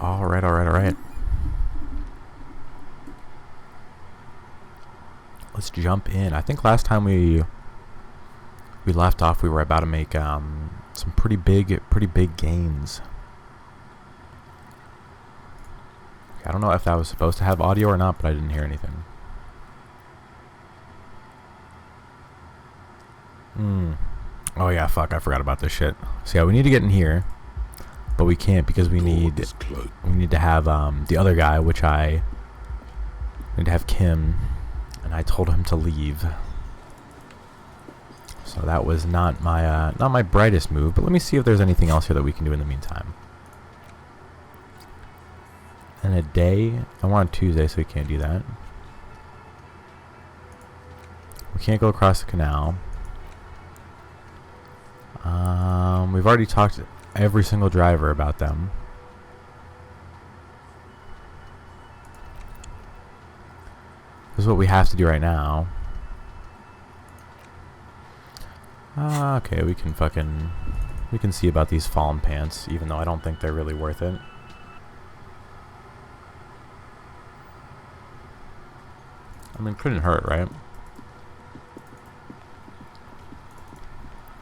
Alright, alright, alright. Let's jump in. I think last time we left off, we were about to make some pretty big gains. Okay, I don't know if that was supposed to have audio or not, but I didn't hear anything. Oh yeah, fuck, I forgot about this shit. So yeah, we need to get in here, but we can't because we need to have the other guy, which I need to have Kim, and I told him to leave. So that was not my brightest move, but let me see if there's anything else here that we can do in the meantime. And a day, I'm on Tuesday, so we can't do that. We can't go across the canal. We've already talked to every single driver about them. This is what we have to do right now. Okay, we can see about these fallen pants, even though I don't think they're really worth it. I mean, couldn't hurt, right?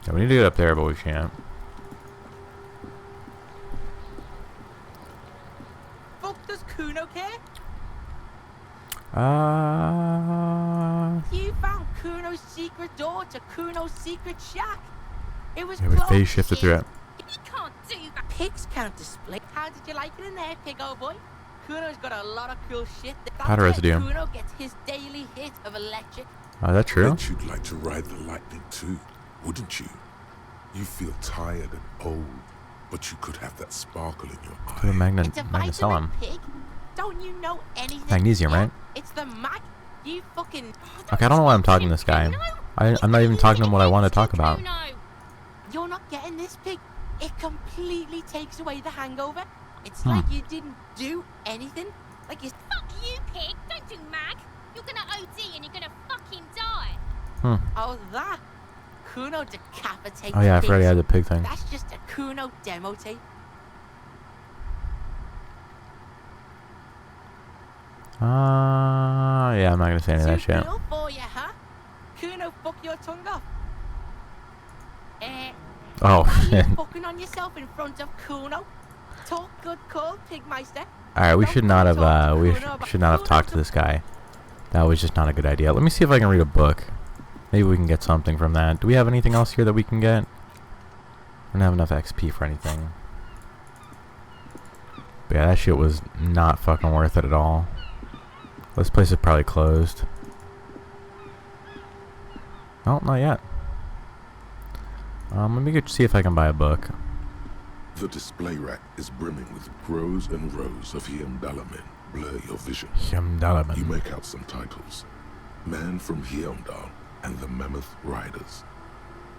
Yeah, we need to get up there, but we can't. Fuck, does Kuno care? You found Kuno's secret door to Kuno's secret shack. It was we phase shifted through it. You can't do that. Pigs can't display. How did you like it in there, pig old boy? Kuno's got a lot of cool shit. Powder residue. Kuno gets his daily hit of electric. Oh, is that true? I bet you'd like to ride the lightning too, wouldn't you? You feel tired and old, but you could have that sparkle in your eye. Put a magnet It's a cell vitamin on. pig. Don't you know anything? Magnesium, Yeah, right? It's the mag. You fucking. Okay, I don't know why I'm talking to this guy. I'm not even talking to him what I want to talk about. You're not getting this, pig. It completely takes away the hangover. It's Hmm. like you didn't do anything. Like you. Fuck you, pig! Don't do mag! You're gonna OD and you're gonna fucking die! Oh, that. Kuno decapitates. Oh yeah, I forgot he pigs. had the pig thing. That's just a Kuno demo tape. Yeah, I'm not gonna say any of that Too shit. cool for you, huh? Kuno, fuck your tongue off. Oh Why shit. are you fucking on yourself in front of Kuno? Talk good call, Pigmeister. Alright, we Don't should not talk have to we Kuno about should not have Kuno talked to this guy. That was just not a good idea. Let me see if I can read a book. Maybe we can get something from that. Do we have anything else here that we can get? I don't have enough XP for anything. But yeah, that shit was not fucking worth it at all. This place is probably closed. Oh, not yet. Let me go see if I can buy a book. The display rack is brimming with rows and rows of Hyamdalamen. Blur your vision. You Hyamdalamen. make out some titles. Man from Hyamdal and the Mammoth Riders.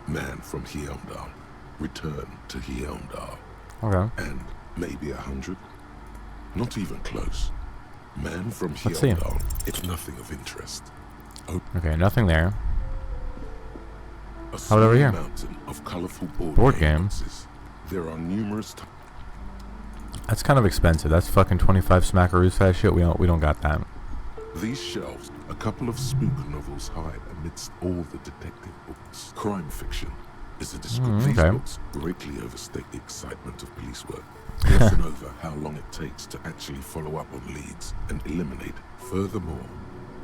Man from Hyamdal. Return to Hyamdal. Okay. And maybe 100? Not even close. Man from Let's see. Hyamdal. It's nothing of interest. Okay, nothing there. A How about over small here? mountain of colorful Board game. boxes. There are numerous That's kind of expensive. That's fucking 25 smackaroos for that shit. We don't got that. These shelves, a couple of spook novels hide amidst all the detective books. Crime fiction is a description. These okay. books greatly overstate the excitement of police work, glossing over how long it takes to actually follow up on leads and eliminate. Furthermore,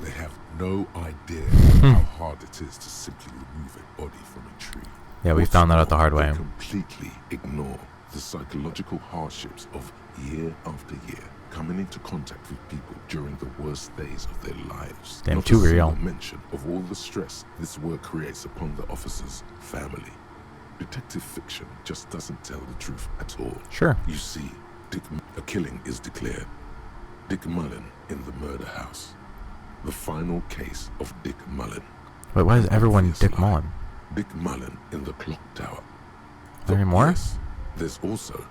they have no idea how hard it is to simply remove a body from a tree. Yeah, we found that out the hard way. They completely ignore the psychological hardships of year after year coming into contact with people during the worst days of their lives. Damn, Not too a single real. mention of all the stress this work creates upon the officer's family. Detective fiction just doesn't tell the truth at all. Sure. You see, a killing is declared. Dick Mullen in the murder house. The final case of Dick Mullen. Wait, why is everyone Obvious Dick lie. Mullen? Dick Mullen in the clock tower. Are there any more? Yes, there's also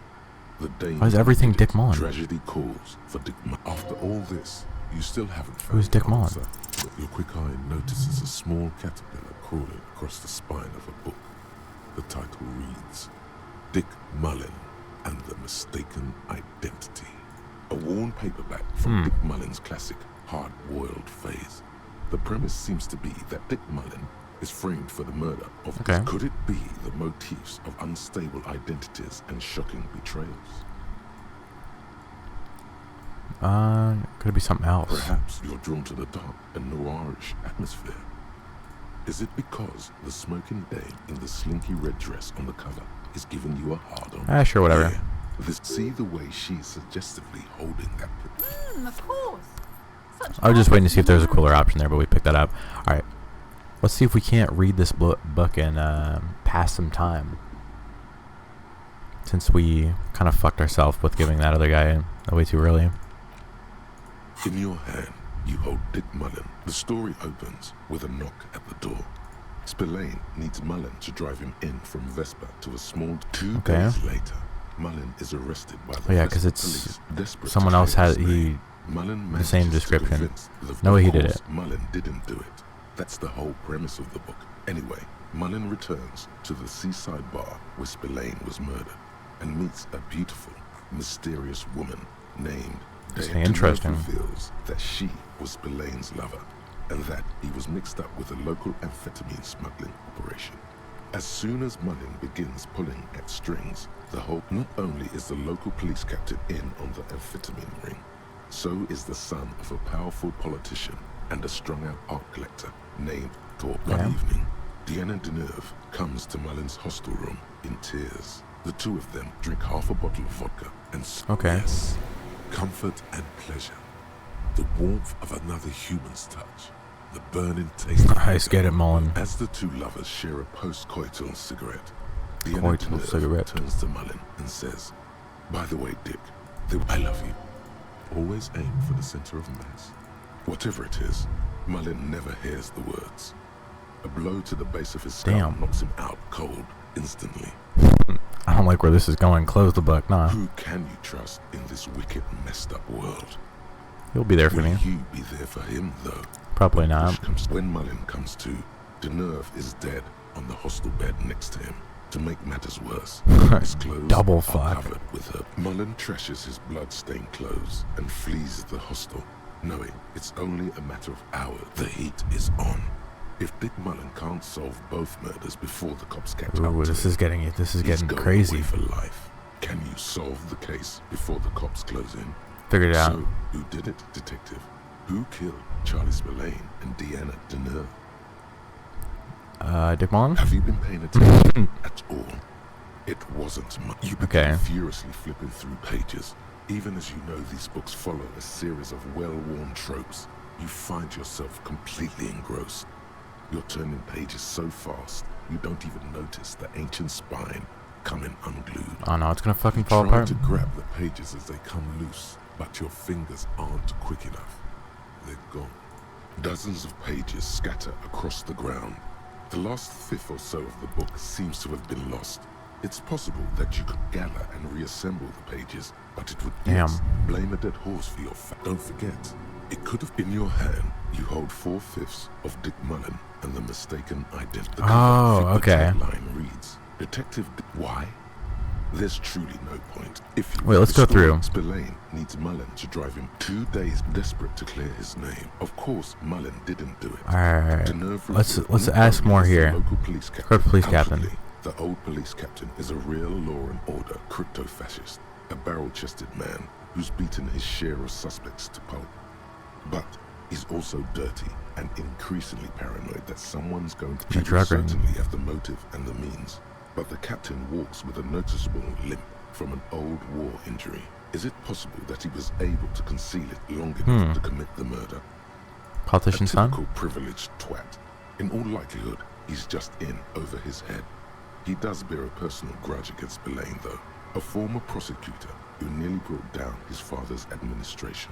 the danger. Why is everything Dick Mullen? Tragedy calls for Dick Mullen. After all this, you still haven't found Who's Dick the Mullen? answer, but your quick eye notices a small caterpillar crawling across the spine of a book. The title reads, Dick Mullen, and the Mistaken Identity. A worn paperback from Dick Mullen's classic Hard-Boiled Phase. The premise seems to be that Dick Mullen is framed for the murder of... Okay. Could it be the motifs of unstable identities and shocking betrayals? Could it be something else? Perhaps you're drawn to the dark and noirish atmosphere. Is it because the smoking dame in the slinky red dress on the cover is giving you a hard-on? Sure, whatever. Yeah. See the way she's suggestively holding that... Of course. Such I was just waiting to see if there was a marvelous cooler option there, but we picked that up. Alright. Let's see if we can't read this book and pass some time. Since we kind of fucked ourselves with giving that other guy away too early. In your hand, you hold Dick Mullen. The story opens with a knock at the door. Spillane needs Mullen to drive him in from Vespa to a small... 2 days later, Mullen is arrested by the because it's police, desperate someone to else clear had his name. Mullen the same manages to description. convince No way he of did course it. Mullen didn't do it. That's the whole premise of the book. Anyway, Mullen returns to the seaside bar where Spillane was murdered and meets a beautiful, mysterious woman named... Interesting. Reveals that she was Spillane's lover and that he was mixed up with a local amphetamine smuggling operation. As soon as Mullen begins pulling at strings, not only is the local police captain in on the amphetamine ring, so is the son of a powerful politician and a strung-out art collector named Thorpe. One evening, Deanna Deneuve comes to Mullen's hostel room in tears. The two of them drink half a bottle of vodka and yes, comfort and pleasure. The warmth of another human's touch. The burning taste of Nice, get it, Mullen. As the two lovers share a post-coital cigarette, Coital cigarette. turns to Mullen and says, "By the way, Dick, I love you. Always aim for the center of mass." Whatever it is, Mullen never hears the words. A blow to the base of his skull knocks him out cold instantly. I don't like where this is going. Close the book. Nah. Who can you trust in this wicked, messed up world? He'll be there for me. Will you be there for him, though? Probably not. When Mullen comes to, Deneuve is dead on the hostel bed next to him. To make matters worse, his clothes Double are fuck. covered with her. Mullen trashes his blood-stained clothes and flees the hostel, knowing it's only a matter of hours. The heat is on. If Dick Mullen can't solve both murders before the cops catch up to This him, is getting he's going crazy. away for life. Can you solve the case before the cops close in? Figured it out. So, who did it, detective? Who killed Charlie Spillane and Deanna Deneuve? Dick Mullen? Have you been paying attention at all? It wasn't much. You began furiously flipping through pages. Even as you know these books follow a series of well-worn tropes, you find yourself completely engrossed. You're turning pages so fast, you don't even notice the ancient spine coming unglued. Oh no, it's gonna fucking fall Try apart. to grab the pages as they come loose, but your fingers aren't quick enough. They're gone. Dozens of pages scatter across the ground. The last fifth or so of the book seems to have been lost. It's possible that you could gather and reassemble the pages, but it would blame a dead horse for your Don't forget, it could have been your hand. You hold 4/5 of Dick Mullen and the Mistaken Identity. The tagline reads, Detective Why? There's truly no point. If you let's go through. Spillane needs Mullen to drive him 2 days, desperate to clear his name. Of course, Mullen didn't do it. Alright, let's ask more here. Local police captain. Court police captain. The old police captain is a real law and order crypto-fascist, a barrel-chested man who's beaten his share of suspects to pulp. But he's also dirty and increasingly paranoid that someone's going to certainly have the motive and the means. But the captain walks with a noticeable limp from an old war injury. Is it possible that he was able to conceal it long enough to commit the murder? Politician's son? A typical privileged twat. In all likelihood, he's just in over his head. He does bear a personal grudge against Spillane, though, a former prosecutor who nearly brought down his father's administration.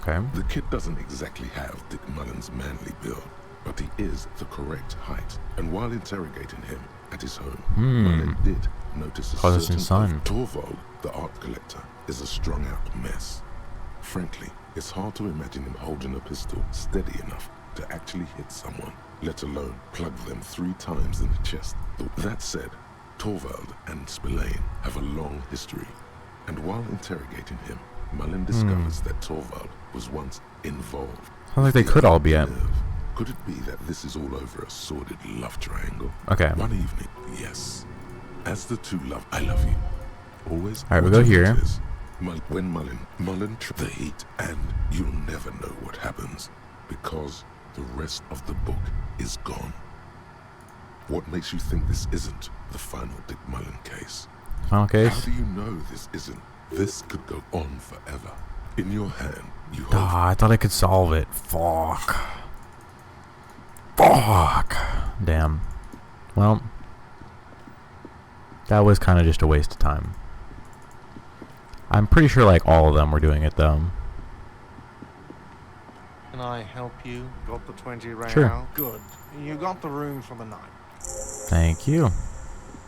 Okay. The kid doesn't exactly have Dick Mullen's manly build, but he is the correct height. And while interrogating him at his home, Mullen did notice a certain son. Torvald, the art collector, is a strung-out mess. Frankly, it's hard to imagine him holding a pistol steady enough to actually hit someone, let alone plug them 3 times in the chest. That said, Torvald and Spillane have a long history, and while interrogating him, Mullen discovers that Torvald was once involved. Sounds like they could all be at. Could it be that this is all over a sordid love triangle? Okay. One evening, yes. As the two love, I love you. Always. Alright, we'll go here. When Mullen tripped the heat, and you'll never know what happens, because the rest of the book is gone. What makes you think this isn't the final Dick Mullen case? Final case? How do you know this isn't? This could go on forever. In your hand, you hold... I thought I could solve it. Fuck. Fuck. Damn. Well, that was kind of just a waste of time. I'm pretty sure like all of them were doing it though. Can I help you? Got the 20 right Sure. now? Good. You got the room for the night. Thank you.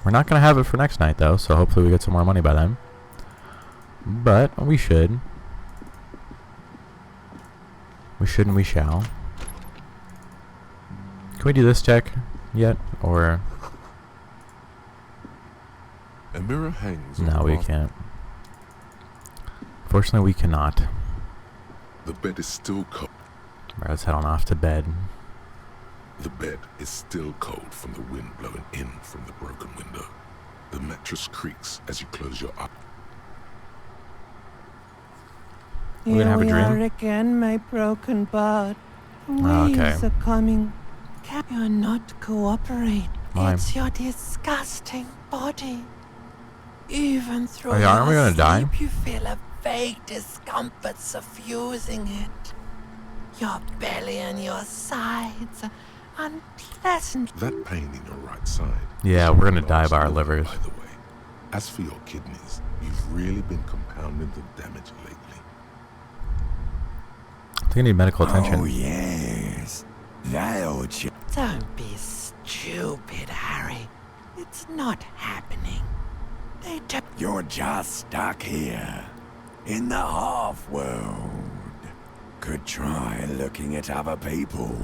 We're not going to have it for next night though, so hopefully we get some more money by then. But we should. We should and we shall. Can we do this check yet? Or... A mirror hangs on no, the we bath- can't. Fortunately, we cannot. The bed is still cold. Alright, let's head on off to bed. The bed is still cold from the wind blowing in from the broken window. The mattress creaks as you close your eyes. We're gonna have a Here we are dream? again, my broken bud. Oh, okay. Waves are coming. Can you not cooperate? Why? It's your disgusting body. Even through Oh, yeah, aren't we your gonna die? sleep, you feel a vague discomfort suffusing it. Your belly and your sides are unpleasant. That pain in your right side. Yeah, we're gonna die by our Large livers. By the way, as for your kidneys, you've really been compounding the damage lately. I think I need medical attention. Oh, yes. That'll Don't be stupid, Harry. It's not happening. They took You're just stuck here. In the half-world. Could try looking at other people.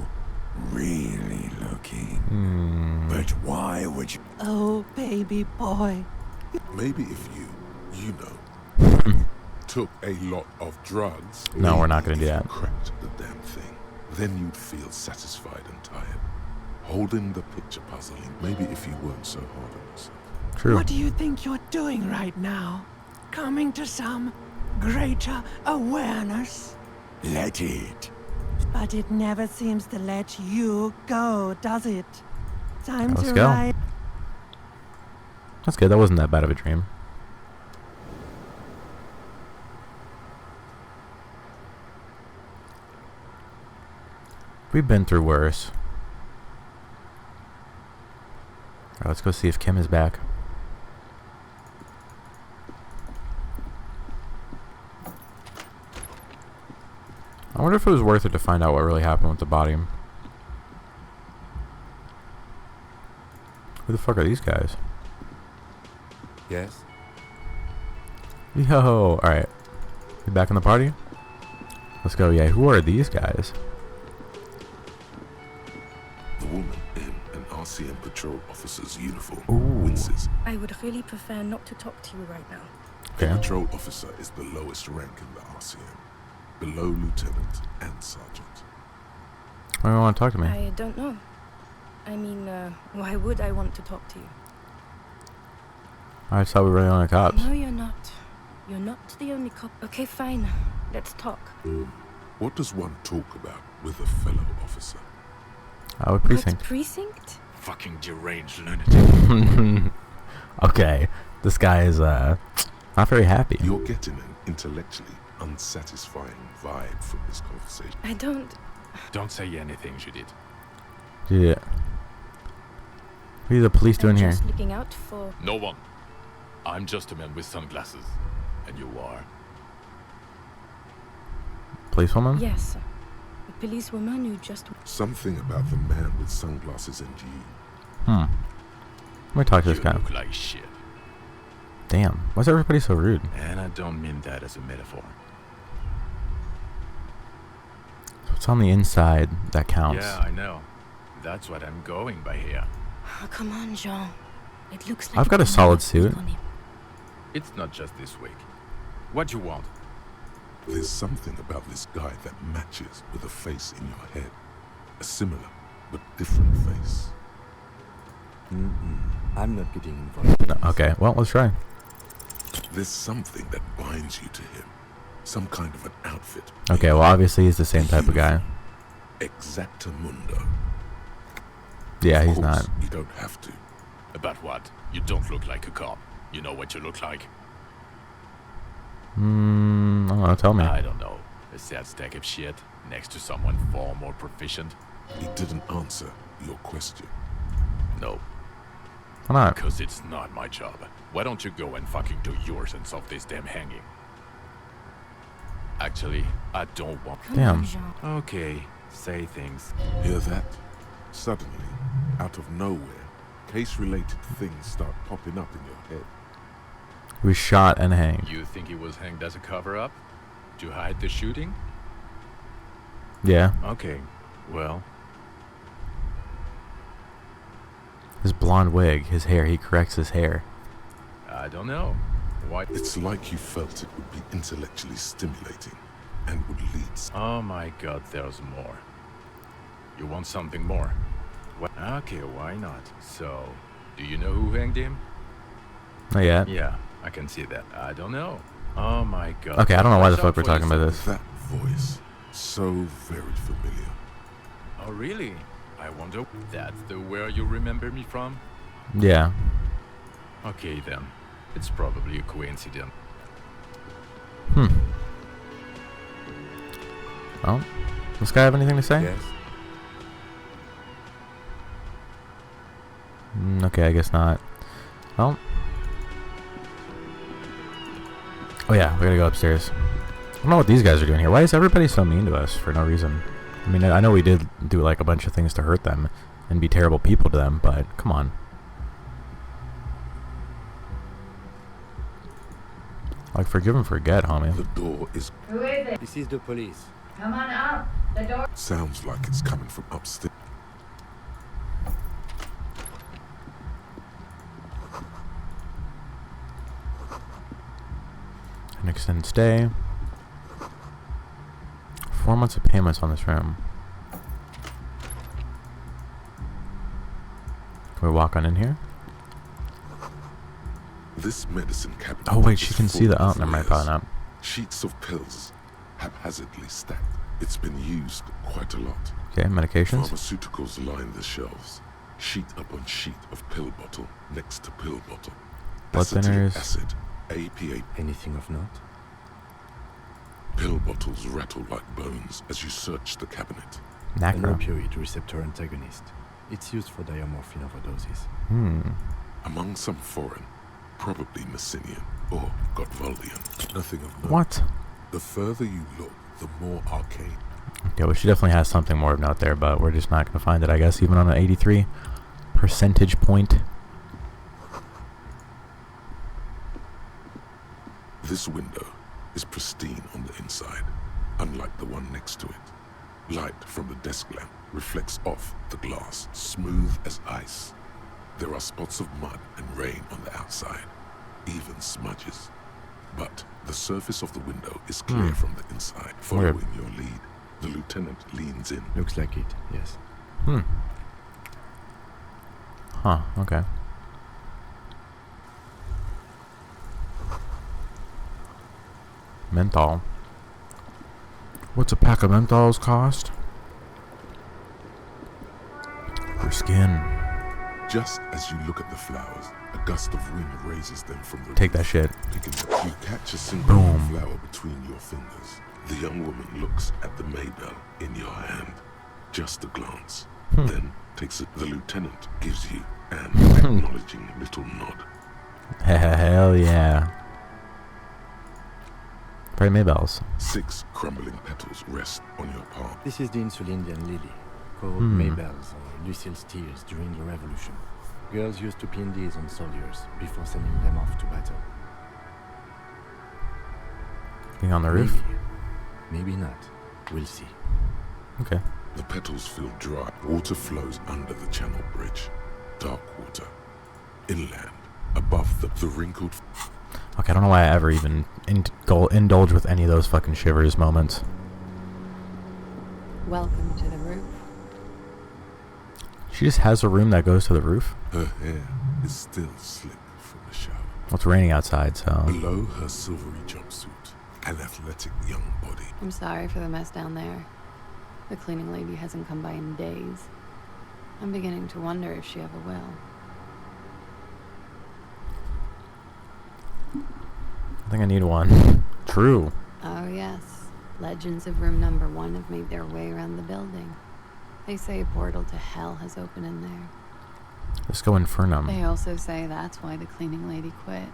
Really looking. But why would you... Oh, baby boy. Maybe if you know, took a lot of drugs. No, we're not maybe gonna do if you that. Cracked the damn thing. Then you'd feel satisfied and tired. Holding the picture puzzling. Maybe if you weren't so hard on yourself. True. What do you think you're doing right now? Coming to some greater awareness? Let it. But it never seems to let you go, does it? Time Let's to go. ride. That's good. That wasn't that bad of a dream. We've been through worse. Alright, let's go see if Kim is back. I wonder if it was worth it to find out what really happened with the body. Who the fuck are these guys? Yes? Yo, alright. You back in the party? Let's go, yeah. Who are these guys? The woman in an RCM patrol officer's uniform Ooh. winces. I would really prefer not to talk to you right now. The Okay. patrol officer is the lowest rank in the RCM, below lieutenant and sergeant. Why do you want to talk to me? I don't know. I mean, why would I want to talk to you? I thought we were the only cops. No, you're not. You're not the only cop. Okay, fine. Let's talk. What does one talk about with a fellow officer? What precinct? What precinct? Fucking deranged lunatic. Okay. This guy is, not very happy. You're getting an intellectually unsatisfying vibe from this conversation. I don't... Don't say anything, Judith. Yeah. What are the police doing I'm here? just looking out for... No one. I'm just a man with sunglasses. And you are. Policewoman? Yes. A policewoman who just... Something about the man with sunglasses and you. Let me talk to this You guy. look like shit. Damn. Why is everybody so rude? And I don't mean that as a metaphor. What's on the inside that counts? Yeah, I know. That's what I'm going by here. Oh, come on, Jean. It looks like I've got a it's solid another week suit. on him. It's not just this week. What you want? There's something about this guy that matches with a face in your head. A similar but different face. I'm not getting involved. No, okay, well, let's try. There's something that binds you to him. Some kind of an outfit. Okay, well, obviously he's the same type of guy. Exactamundo. Yeah, Of he's course, not. You don't have to. About what? You don't look like a cop. You know what you look like? I don't know, tell me. I don't know. A sad stack of shit next to someone far more proficient? He didn't answer your question. No, Why not? because it's not my job. Why don't you go and fucking do yours and solve this damn hanging? Actually, I don't want... Come Damn. on, Jean. Okay, say things. Hear that? Suddenly, out of nowhere, case-related things start popping up in your head. He was shot and hanged. You think he was hanged as a cover-up? To hide the shooting? Yeah. Okay, well... His blonde wig, his hair, he corrects his hair. I don't know. Why? It's like you felt it would be intellectually stimulating and would lead... Oh my god, there's more. You want something more? Okay, why not? So, do you know who hanged him? Not yet. Yeah, I can see that. I don't know. Oh my god. Okay, I don't know why the Watch fuck out we're for talking about yourself. this. That voice, so very familiar. Oh really? I wonder. That's the where you remember me from? Yeah. Okay then. It's probably a coincidence. Well, this guy have anything to say? Yes. Okay, I guess not. Well. Oh yeah, we gotta go upstairs. I don't know what these guys are doing here. Why is everybody so mean to us for no reason? I mean, I know we did do like a bunch of things to hurt them and be terrible people to them, but come on. Like, forgive and forget, homie. The door is... Who is it? This is the police. Come on up. The door. sounds like it's coming from upstairs. An extended stay. 4 months of payments on this room. Can we walk on in here? This medicine cabinet... Oh wait, is she can see full the... Oh, of never mind, layers. probably not. Sheets of pills, haphazardly stacked. It's been used quite a lot. Okay, medications. Pharmaceuticals line the shelves. Sheet upon sheet of pill bottle next to pill bottle. Blood Acetic thinners. acid, APA. Anything of note? Pill bottles rattle like bones as you search the cabinet. An Nacro. opioid receptor antagonist. It's used for diamorphine overdoses. Among some foreign, probably Messinian or Gotwaldian. Nothing of note. What? The further you look, the more arcane. Yeah, well, she definitely has something more of note there, but we're just not going to find it, I guess, even on an 83 percentage point. This window is pristine on the inside, unlike the one next to it. Light from the desk lamp reflects off the glass, smooth as ice. There are spots of mud and rain on the outside, even smudges. But the surface of the window is clear from the inside. Following your lead, the lieutenant leans in. Looks like it, yes. Huh, okay. Menthol. What's a pack of menthols cost? For skin. Just as you look at the flowers, a gust of wind raises them from the Take roof, that shit. picking up. You catch a single Boom. flower between your fingers. The young woman looks at the Maybell in your hand. Just a glance. Then takes it. The lieutenant gives you an acknowledging little nod. Hell yeah. Pray Maybells. 6 crumbling petals rest on your palm. This is the Insulindian lily, called Maybells or Lucille's tears during the Revolution. Girls used to pin these on soldiers before sending them off to battle. Being on the roof? Maybe not. We'll see. Okay. The petals feel dry. Water flows under the channel bridge. Dark water. inland, above the wrinkled... Okay, I don't know why I ever even indulge with any of those fucking shivers moments. Welcome to the roof. She just has a room that goes to the roof? Her hair is still slick from the shower. Well, it's raining outside, so... Below her silvery jumpsuit, an athletic young body. I'm sorry for the mess down there. The cleaning lady hasn't come by in days. I'm beginning to wonder if she ever will. I think I need one. True. Oh yes. Legends of room number 1 have made their way around the building. They say a portal to hell has opened in there. Let's go Infernum. They also say that's why the cleaning lady quit.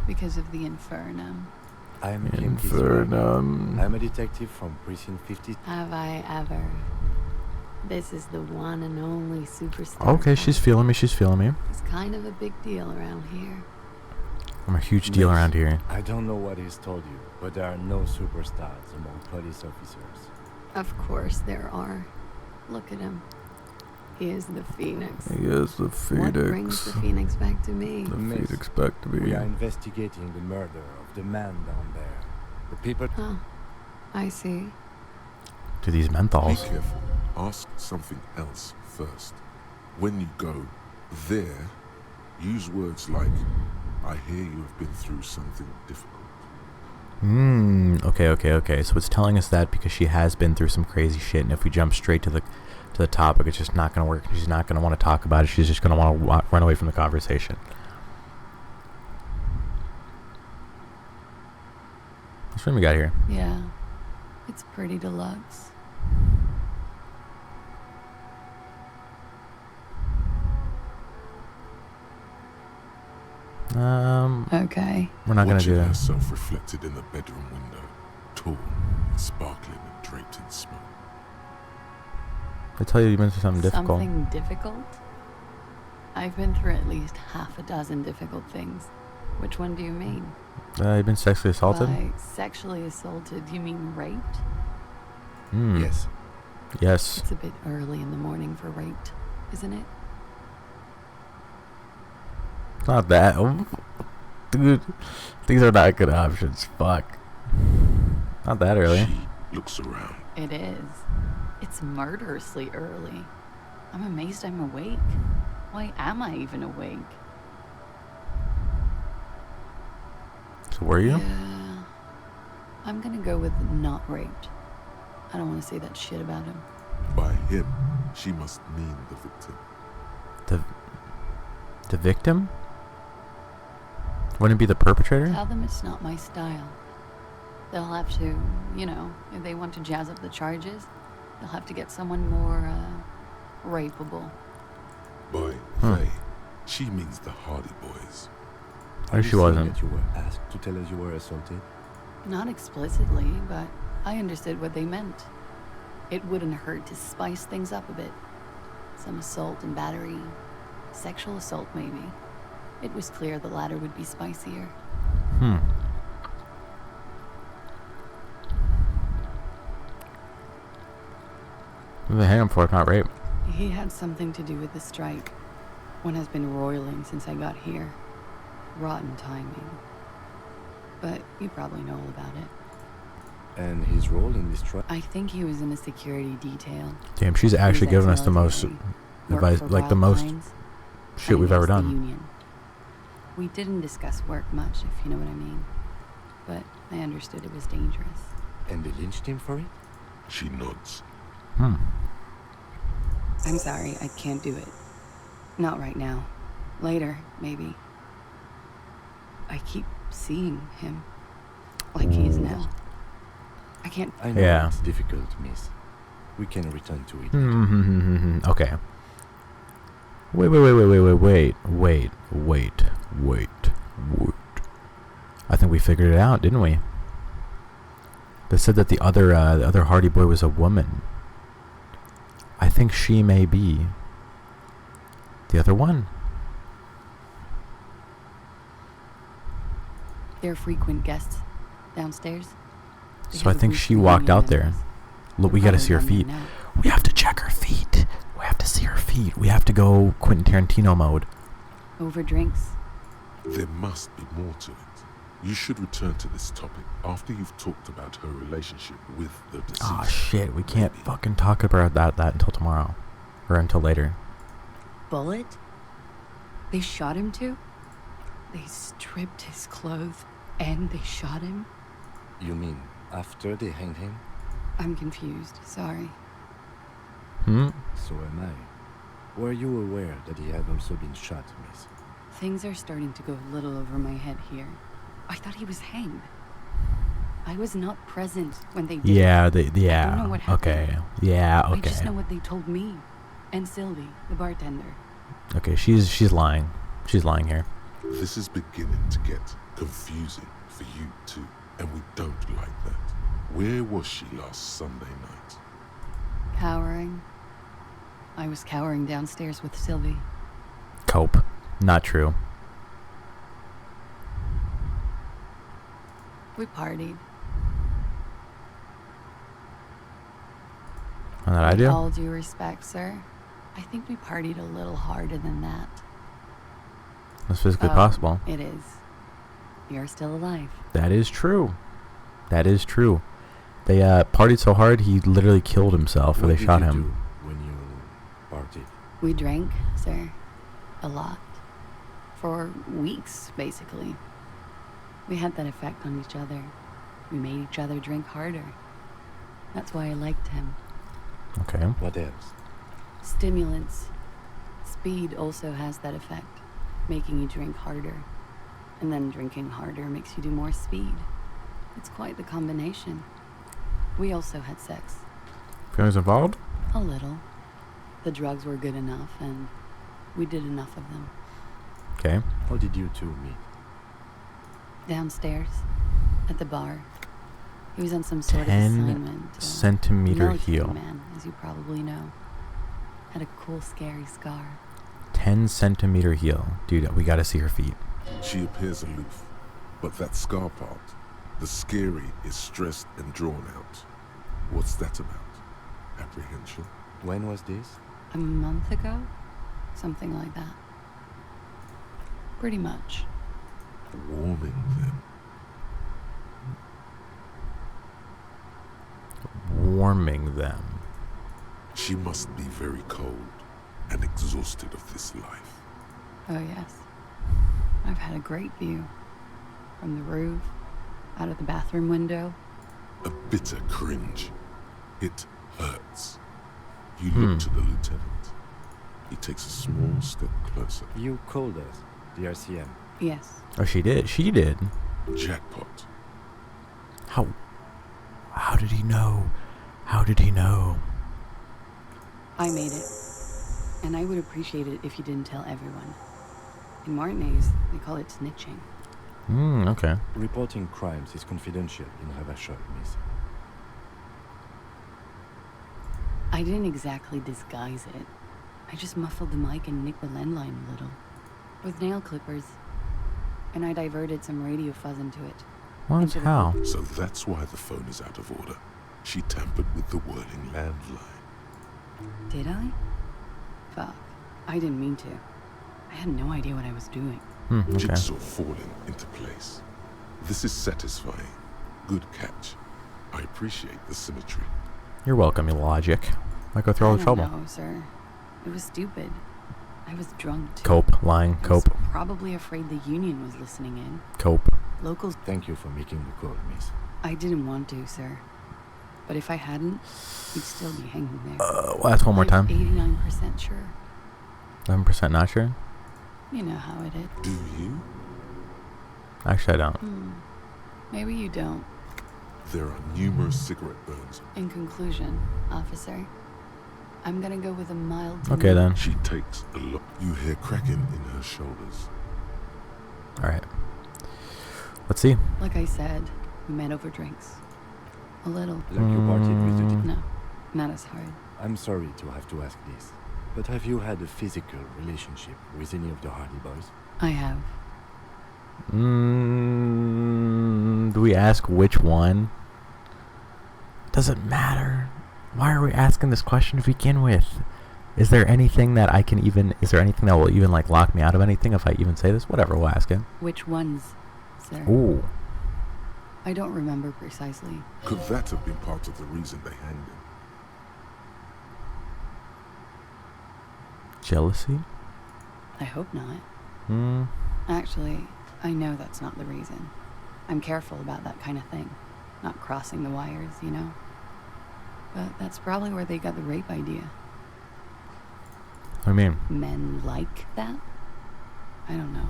Because of the Infernum. I'm Infernum. I'm a detective from Precinct 50. Have I ever? This is the one and only superstar. Okay, she's feeling me, she's feeling me. It's kind of a big deal around here. I'm a huge deal around here. I don't know what he's told you, but there are no superstars among police officers. Of course there are. Look at him. He is the Phoenix. He is the Phoenix. What brings the Phoenix back to me? The Phoenix back to me. We are investigating the murder of the man down there. The people... Oh, I see. To these menthols. Be careful. Ask something else first. When you go there, use words like, I hear you have been through something difficult. Okay. So it's telling us that because she has been through some crazy shit, and if we jump straight to the topic, it's just not going to work. She's not going to want to talk about it. She's just going to want to run away from the conversation. What's room we got here? Yeah, it's pretty deluxe. Okay. We're not going to do that. Herself reflected in the bedroom window, tall, sparkling and draped in smoke. I tell you, you've been through something difficult. Something difficult? I've been through at least half a dozen difficult things. Which one do you mean? You've been sexually assaulted? By sexually assaulted, you mean raped? Yes. Yes. It's a bit early in the morning for raped, isn't it? Not that. Dude, these are not good options. Fuck. Not that early. She looks around. It is. It's murderously early. I'm amazed I'm awake. Why am I even awake? So were you? Yeah. I'm gonna go with not raped. I don't want to say that shit about him. By him, she must mean the victim. The victim? Wouldn't it be the perpetrator? Tell them it's not my style. They'll have to, if they want to jazz up the charges, they'll have to get someone more, rapeable. By they, she means the Hardy Boys. Or she wasn't. That you were asked to tell us you were assaulted? Not explicitly, but I understood what they meant. It wouldn't hurt to spice things up a bit. Some assault and battery. Sexual assault, maybe. It was clear the latter would be spicier. What they hang him for if not rape? He had something to do with the strike. One has been roiling since I got here. Rotten timing. But you probably know all about it. And his role in this strike? I think he was in a security detail. Damn, she's actually given us the most advice, like the most shit we've ever done. Union. We didn't discuss work much, if you know what I mean. But I understood it was dangerous. And they lynched him for it? She nods. I'm sorry, I can't do it. Not right now. Later, maybe. I keep seeing him. Like he is now. I can't... I know it's difficult, miss. We can return to it. Okay. Wait. I think we figured it out, didn't we? They said that the other Hardy Boy was a woman. I think she may be the other one. They're frequent guests downstairs. So I think she walked out there. Look, we gotta see her feet. We have to check her feet. We have to see her feet. We have to go Quentin Tarantino mode. Over drinks. There must be more to it. You should return to this topic after you've talked about her relationship with the deceased. Oh shit, we can't fucking talk about that until tomorrow. Or until later. Bullet? They shot him too? They stripped his clothes and they shot him? You mean after they hanged him? I'm confused, sorry. So am I. Were you aware that he had also been shot, miss? Things are starting to go a little over my head here. I thought he was hanged. I was not present when they did Yeah, it. I don't know what happened. okay. Yeah, I just okay. know what they told me. And Sylvie, the bartender. Okay, she's lying. She's lying here. This is beginning to get confusing for you too, and we don't like that. Where was she last Sunday night? Cowering. I was cowering downstairs with Sylvie. Cope. Not true. We partied. And that I do? With all due respect, sir, I think we partied a little harder than that. That's physically possible. It is. You're still alive. That is true. That is true. They partied so hard he literally killed himself, or What they did shot you him. do when you partied? We drank, sir. A lot. For weeks, basically. We had that effect on each other. We made each other drink harder. That's why I liked him. Okay. What else? Stimulants. Speed also has that effect, making you drink harder. And then drinking harder makes you do more speed. It's quite the combination. We also had sex. Feelings involved? A little. The drugs were good enough, and we did enough of them. Okay. How did you two meet? Downstairs, at the bar. He was on some sort of 10 assignment. centimeter military heel. man, as you probably know. Had a cool, scary scar. 10 centimeter heel. Dude, we gotta see her feet. She appears aloof, but that scar part, the scary, is stressed and drawn out. What's that about? Apprehension? When was this? A month ago? Something like that. Pretty much. Warming them. Warming them. She must be very cold and exhausted of this life. Oh, yes. I've had a great view. From the roof, out of the bathroom window. A bitter cringe. It hurts. You look to the lieutenant. He takes a small step closer. You called us, the RCM. Yes. Oh, she did. She did. Jackpot. How did he know? How did he know? I made it. And I would appreciate it if you didn't tell everyone. In Martinez, they call it snitching. Okay. Reporting crimes is confidential in Ravachol, miss. I didn't exactly disguise it. I just muffled the mic and nicked the landline a little. With nail clippers. And I diverted some radio fuzz into it. What? How? So that's why the phone is out of order. She tampered with the whirling landline. Did I? Fuck. I didn't mean to. I had no idea what I was doing. Okay. Jigsaw falling into place. This is satisfying. Good catch. I appreciate the symmetry. You're welcome, you logic. Why go through all the trouble? No, sir. It was stupid. I was drunk too. Cope. Lying. Cope. I was probably afraid the union was listening in. Cope. Locals. Thank you for making the call, miss. I didn't want to, sir. But if I hadn't, he'd still be hanging there. Well, ask one more time. 89% sure. 11% not sure? You know how it is. Do you? Actually, I don't. Maybe you don't. There are numerous cigarette burns. In conclusion, officer, I'm gonna go with a mild to Okay, then. She takes a look. You hear cracking in her shoulders. Alright. Let's see. Like I said, we met over drinks. A little. Like you partied with the... No, not as hard. I'm sorry to have to ask this, but have you had a physical relationship with any of the Hardy Boys? I have. Do we ask which one? Doesn't matter. Why are we asking this question to begin with? Is there anything that I can even... Is there anything that will even, like, lock me out of anything if I even say this? Whatever, we'll ask him. Which ones, sir? Ooh. I don't remember precisely. Could that have been part of the reason they hanged him? Jealousy? I hope not. Hmm. Actually, I know that's not the reason. I'm careful about that kind of thing. Not crossing the wires, you know? But that's probably where they got the rape idea. What do you mean? Men like that? I don't know.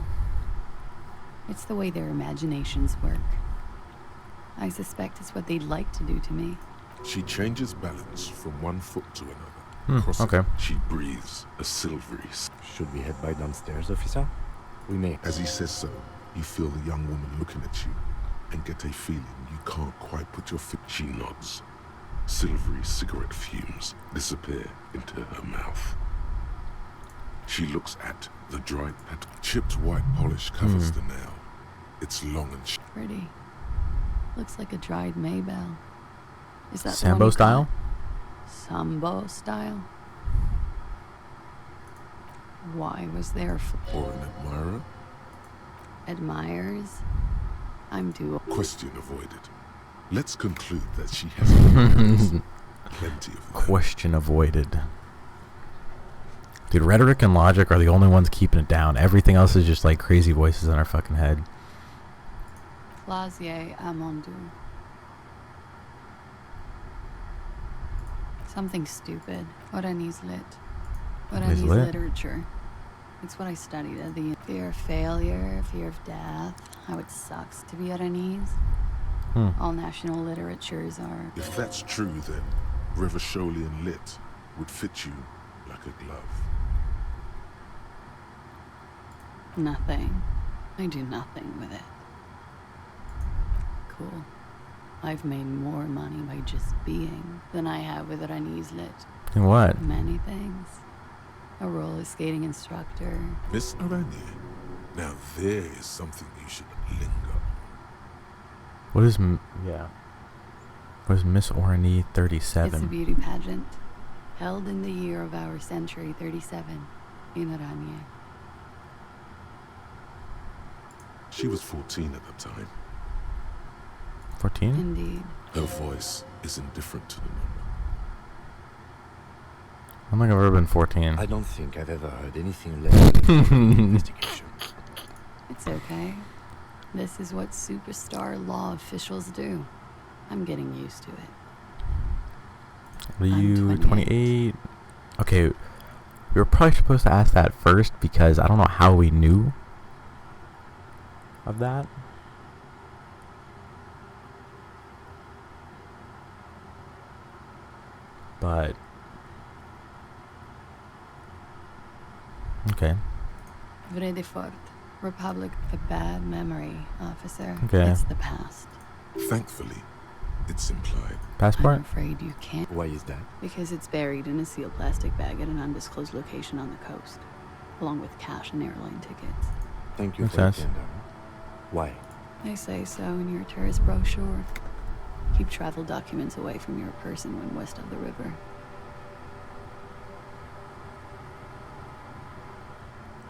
It's the way their imaginations work. I suspect it's what they'd like to do to me. She changes balance from one foot to another. Crossing, okay. She breathes a silvery. Should we head by downstairs, officer? We may. As he says so, you feel the young woman looking at you and get a feeling you can't quite put your foot. She nods. Silvery cigarette fumes disappear into her mouth. She looks at the dried petal. Chipped white polish covers the nail. It's long and Pretty. Looks like a dried Maybell. Is that Sambo style? Sambo style? Why was there or an admirer? Admirers? I'm too old. Question avoided. Let's conclude that she has plenty of them. Question avoided. Dude, rhetoric and logic are the only ones keeping it down. Everything else is just like crazy voices in our fucking head. Clasier Amondu. Something stupid. Oranese lit. Oranese lit? literature. It's what I studied at the fear of failure, fear of death, how it sucks to be Oranese. All national literatures are... If that's true, then Revacholian lit would fit you like a glove. Nothing. I do nothing with it. Cool. I've made more money by just being than I have with Oranese lit. And what? Many things. A roller skating instructor. Miss Aranya, now there is something you should linger. What is... What is Miss Orani 37? It's a beauty pageant. Held in the year of our century 37 in Oranje. She was 14 at the time. 14? Indeed. Her voice is indifferent to the number. I don't think I've ever been 14. I don't think I've ever heard anything less than investigation. It's okay. This is what superstar law officials do. I'm getting used to it. Are you 28? 28? Okay, we were probably supposed to ask that first because I don't know how we knew of that. But okay. Vredefort, Republic, a bad memory, officer. Okay. It's the past. Thankfully, it's implied. Passport? I'm afraid you can't. Why is that? Because it's buried in a sealed plastic bag at an undisclosed location on the coast, along with cash and airline tickets. Thank you Makes for the sense. tender. Why? They say so in your tourist brochure. Keep travel documents away from your person when west of the river.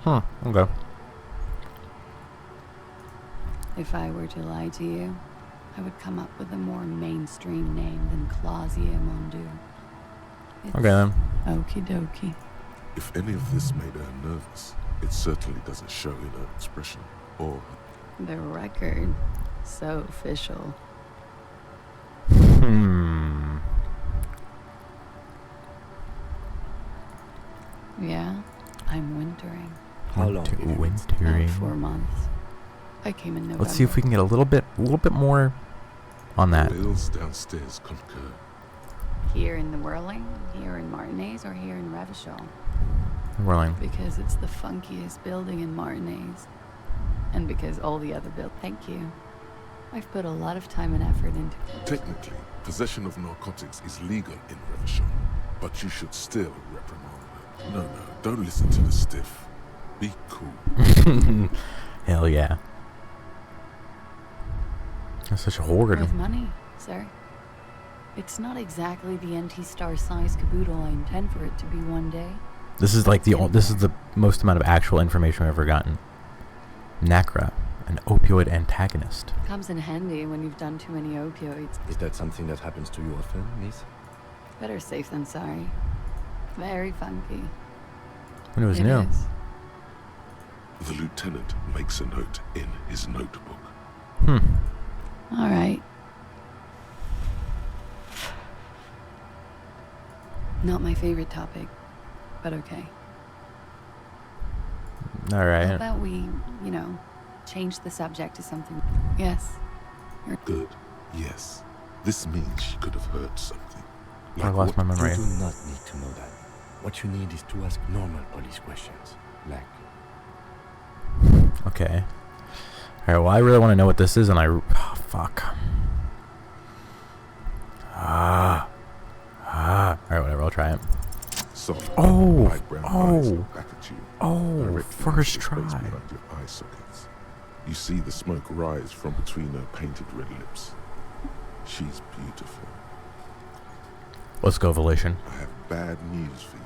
Huh, okay. If I were to lie to you, I would come up with a more mainstream name than Clausia Mondu. It's Okay then. Okie dokie. If any of this made her nervous, it certainly doesn't show in her expression or... The record. So official. Yeah, I'm wintering. How long? have you been? Wintering. 4 months. I came in November. Let's see if we can get a little bit more on that. Wales downstairs concur. Here in the Whirling, here in Martinez, or here in Revachol? Whirling. Because it's the funkiest building in Martinez. And because all the other Thank you. I've put a lot of time and effort into... Technically, possession of narcotics is legal in Revachol, but you should still reprimand her. No, don't listen to the stiff. Be cool. Hell yeah. That's such a hoard. With money, sir. It's not exactly the NT-star-sized caboodle I intend for it to be one day. This is like this is the most amount of actual information I've ever gotten. Nacra, an opioid antagonist. Comes in handy when you've done too many opioids. Is that something that happens to you often, miss? Better safe than sorry. Very funky. When it was It new. is. The lieutenant makes a note in his notebook. All right. Not my favorite topic, but okay. All How right. about we, change the subject to something? Yes. Good. Yes. This means she could have heard something. I lost my memory. You do not need to know that. What you need is to ask normal police questions, like... Okay. All right. Well, I really want to know what this is, and oh, fuck. All right. Whatever. I'll try it. Soft, Oh. light brown eyes Oh. look back at you. Oh. directly First into the space try. behind your eye sockets. You see the smoke rise from between her painted red lips. She's beautiful. Let's go, Volition. I have bad news for you.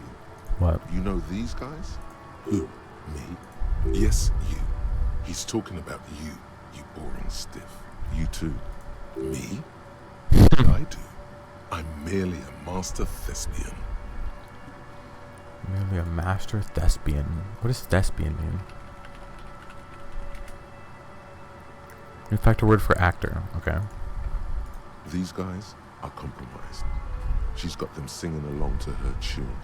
What? You know these guys? Who? Me? Yes, you. He's talking about you, you boring stiff. You too. Me? What did I do? I'm merely a master thespian. Merely a master thespian. What does thespian mean? In fact, a word for actor. Okay. These guys are compromised. She's got them singing along to her tune.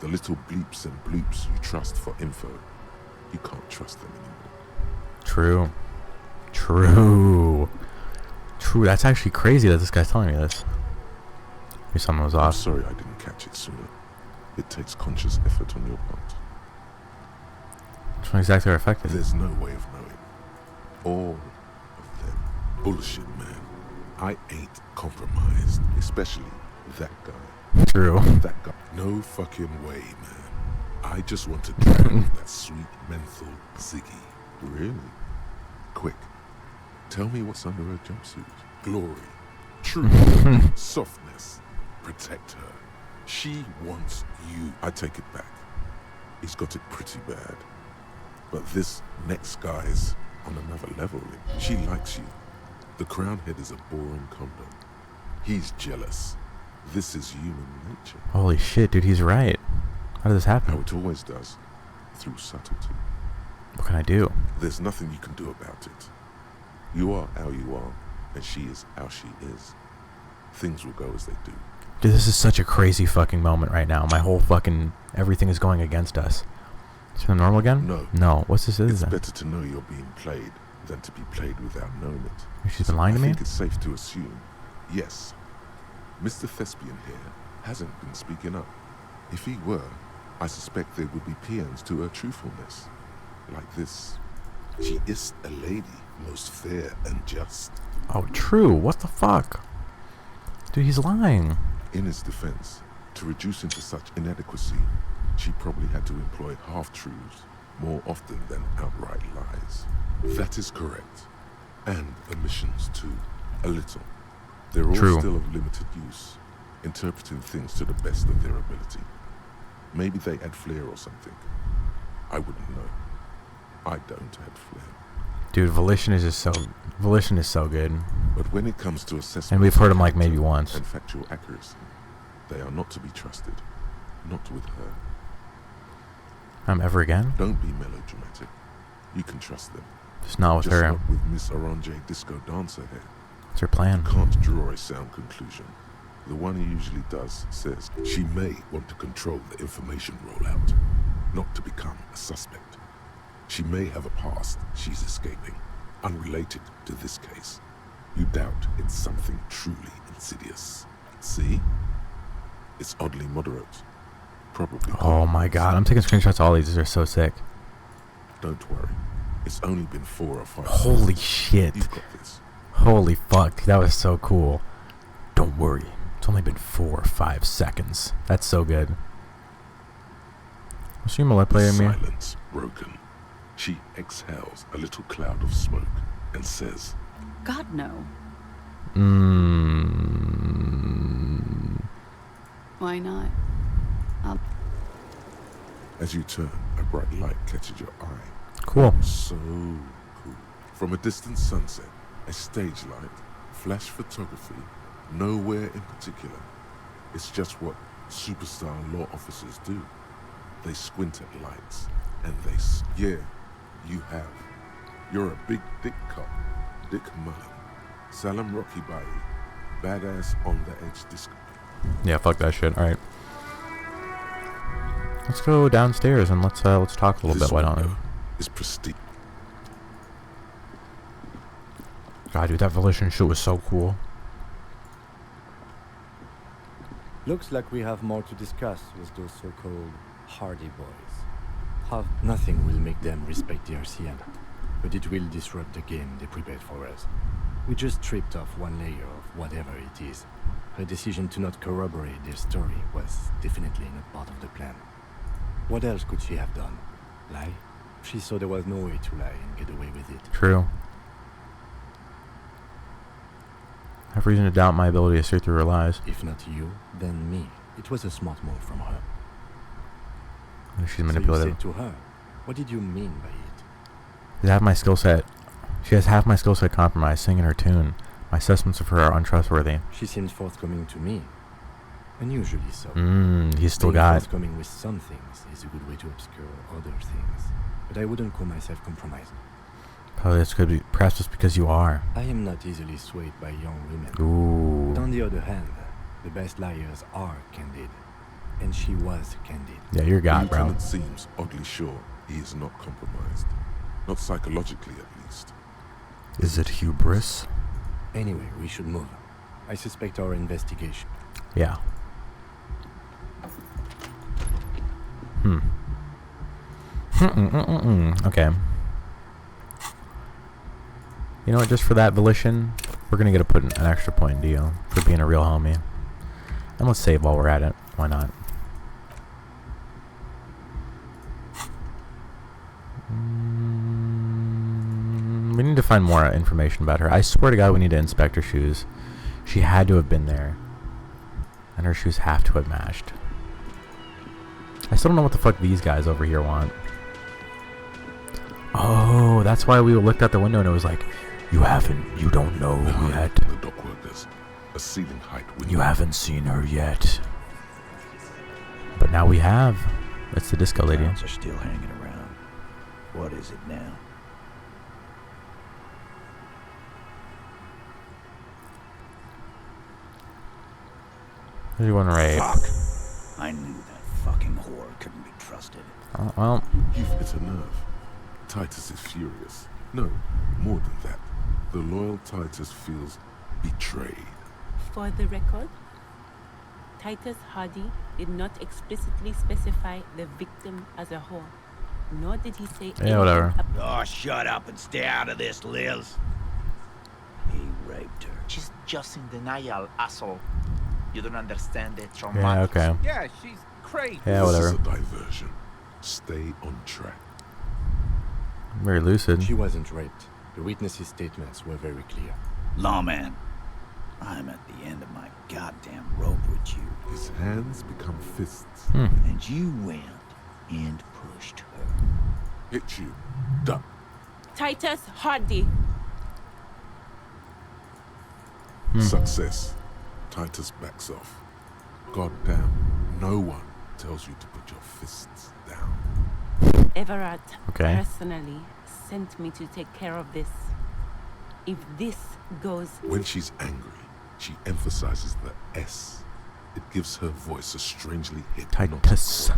The little bleeps and bloops you trust for info, you can't trust them anymore. True. True. True. That's actually crazy that this guy's telling me this. Maybe someone was I'm off. sorry I didn't catch it sooner. It takes conscious effort on your part. Which one exactly are affected? There's no way of knowing. All of them. Bullshit, man. I ain't compromised, especially that guy. True. That guy. No fucking way, man. I just want to drown that sweet menthol Ziggy. Really? Quick. Tell me what's under her jumpsuit. Glory. Truth. Softness. Protect her. She wants you. I take it back. He's got it pretty bad. But this next guy's on another level. She likes you. The crown head is a boring condom. He's jealous. This is human nature. Holy shit, dude, he's right. How did this happen? How it always does. Through subtlety. What can I do? There's nothing you can do about it. You are how you are, and she is how she is. Things will go as they do. Dude, this is such a crazy fucking moment right now. My whole fucking everything is going against us. Is it normal again? No. No. What's this? It's Then? better to know you're being played than to be played without knowing it. She's been lying to I me? think it's safe to assume, yes, Mr. Thespian here hasn't been speaking up. If he were, I suspect there would be PMs to her truthfulness. Like this. She is a lady, most fair and just. Oh, true. What the fuck? Dude, he's lying. In his defense, to reduce him to such inadequacy, she probably had to employ half-truths more often than outright lies. That is correct. And omissions too. A little. They're all True. still of limited use, interpreting things to the best of their ability. Maybe they add flair or something. I wouldn't know. I don't add flair. Dude, Volition is just so... Volition is so good. But when it comes to assessment... And we've heard him like maybe once. And factual accuracy, they are not to be trusted. Not with her. Ever again? Don't be melodramatic. You can trust them. Just not with Just her. not with Miss Orange Disco Dancer here. What's her plan? Can't draw a sound conclusion. The one he usually does says she may want to control the information rollout, not to become a suspect. She may have a past she's escaping, unrelated to this case. You doubt it's something truly insidious. See? It's oddly moderate. Probably. Oh my god, I'm taking screenshots of all these. These are so sick. Don't worry. It's only been 4 or 5 Holy seconds. shit. You've got this. Holy fuck. That was so cool. Don't worry. It's only been 4 or 5 seconds. That's so good. Was she manipulating me? Silence broken. She exhales a little cloud of smoke and says, God, no. Why not? As you turn, a bright light catches your eye. Cool. So cool. From a distant sunset, a stage light, flash photography, nowhere in particular. It's just what superstar law officers do. They squint at lights, and yeah, you have. You're a big dick cop, Dick Mullen, Salam Rocky Bayi, badass on the edge disco. Yeah, fuck that shit. All right. Let's go downstairs and let's talk a little bit. Why don't we? Is pristine. God, dude, that Volition shit was so cool. Looks like we have more to discuss with those so-called Hardy boys. Nothing will make them respect the RCM, but it will disrupt the game they prepared for us. We just stripped off one layer of whatever it is. Her decision to not corroborate their story was definitely not part of the plan. What else could she have done? Lie? She saw there was no way to lie and get away with it. True. I have reason to doubt my ability to see through her lies. If not you, then me. It was a smart move from her. She's manipulative. So you said to her, what did you mean by it? She has my skill set. She has half my skill set compromised, singing her tune. My assessments of her are untrustworthy. She seems forthcoming to me. Unusually so. He's still Being got. forthcoming with some things is a good way to obscure other things. But I wouldn't call myself compromised. Perhaps it's because you are. I am not easily swayed by young women. Ooh. But on the other hand, the best liars are candid. And she was candid. Yeah, you're God, bro. Lieutenant seems oddly sure he is not compromised. Not psychologically, at least. Is it hubris? Anyway, we should move. I suspect our investigation. Yeah. Okay. You know what? Just for that Volition, we're gonna get put an extra point deal for being a real homie. And let's save while we're at it. Why not? We need to find more information about her. I swear to God, we need to inspect her shoes. She had to have been there. And her shoes have to have matched. I still don't know what the fuck these guys over here want. Oh, that's why we looked out the window and it was like, you don't know yet. The dock workers, a ceiling height window. You haven't seen her yet. But now we have. It's the disco lady. Sounds are still hanging around. What is it now? Who do you want to rape? Fuck! I knew that fucking whore couldn't be trusted. Well. You've hit a nerve. Titus is furious. No, more than that. The loyal Titus feels betrayed. For the record, Titus Hardy did not explicitly specify the victim as a whore, nor did he say Yeah, whatever. Oh, shut up and stay out of this, Liz. He raped her. She's just in denial, asshole. You don't understand the trauma. Yeah, okay. Yeah, she's crazy. Yeah, whatever. This is a diversion. Stay on track. Very lucid. She wasn't raped. The witnesses' statements were very clear. Lawman, I'm at the end of my goddamn rope with you. His hands become fists. And you went and pushed her. Hit you. Duck. Titus Hardy. Success. Titus backs off. Goddamn, no one tells you to put your fists down. Everard Okay. personally sent me to take care of this. If this goes... When she's angry, she emphasizes the S. It gives her voice a strangely Titus.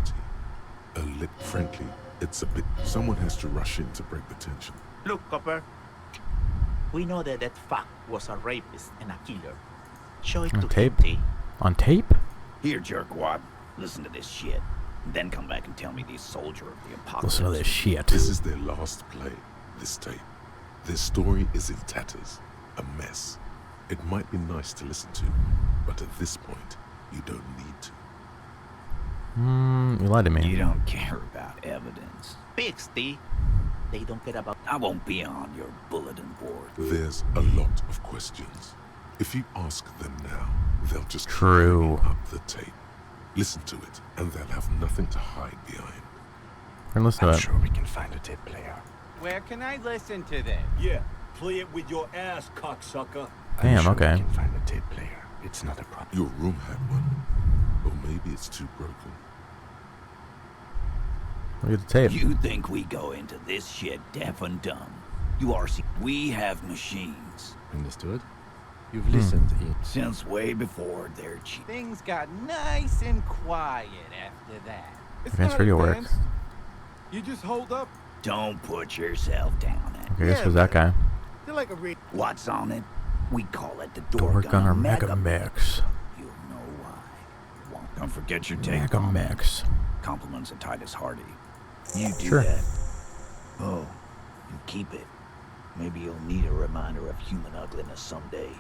A lip frankly, it's a bit... Someone has to rush in to break the tension. Look, Copper. We know that fuck was a rapist and a killer. Show it On to tape? him, T. On tape? Here, jerkwad. Listen to this shit. Then come back and tell me these soldier of the apocalypse. Listen to this shit. This is their last play, this tape. Their story is in tatters, a mess. It might be nice to listen to, but at this point, you don't need to. You lied to me. You don't care about evidence. Pigs, T. They don't care about... I won't be on your bulletin board. There's a lot of questions. If you ask them now, they'll just True. bring up the tape. Listen to it, and they'll have nothing to hide behind. We're gonna listen to I'm it. sure we can find a tape player. Where can I listen to this? Yeah, play it with your ass, cocksucker. Damn, I'm sure okay. we can find a tape player. It's not a problem. Your room had one, or maybe it's too broken. Look at the tape. You think we go into this shit deaf and dumb? You are we have machines. Understood? You've listened in. Since way before they're cheap. Things got nice and quiet after that. Advanced radio work. You just hold up. Don't put yourself down at. Okay, this was that guy. You're like a What's on it? We call it the Door Gunner Mega Mix. You'll know why. Don't forget your tape. Mega Mix. Compliments of Titus Hardy. You do Sure. that. Oh, and keep it. Maybe you'll need a reminder of human ugliness someday.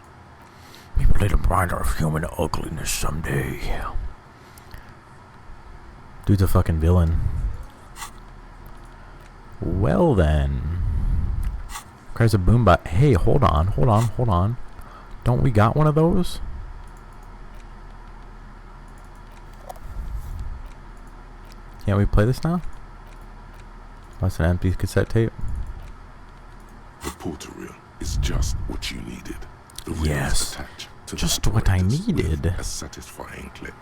People need a reminder of human ugliness someday. Dude's a fucking villain. Well then. Cries a boombot. Hey, hold on. Don't we got one of those? Can't we play this now? That's an empty cassette tape. The portal reel is just what you needed. The reel Yes, is attached to just the what I apparatus needed. with a satisfying click.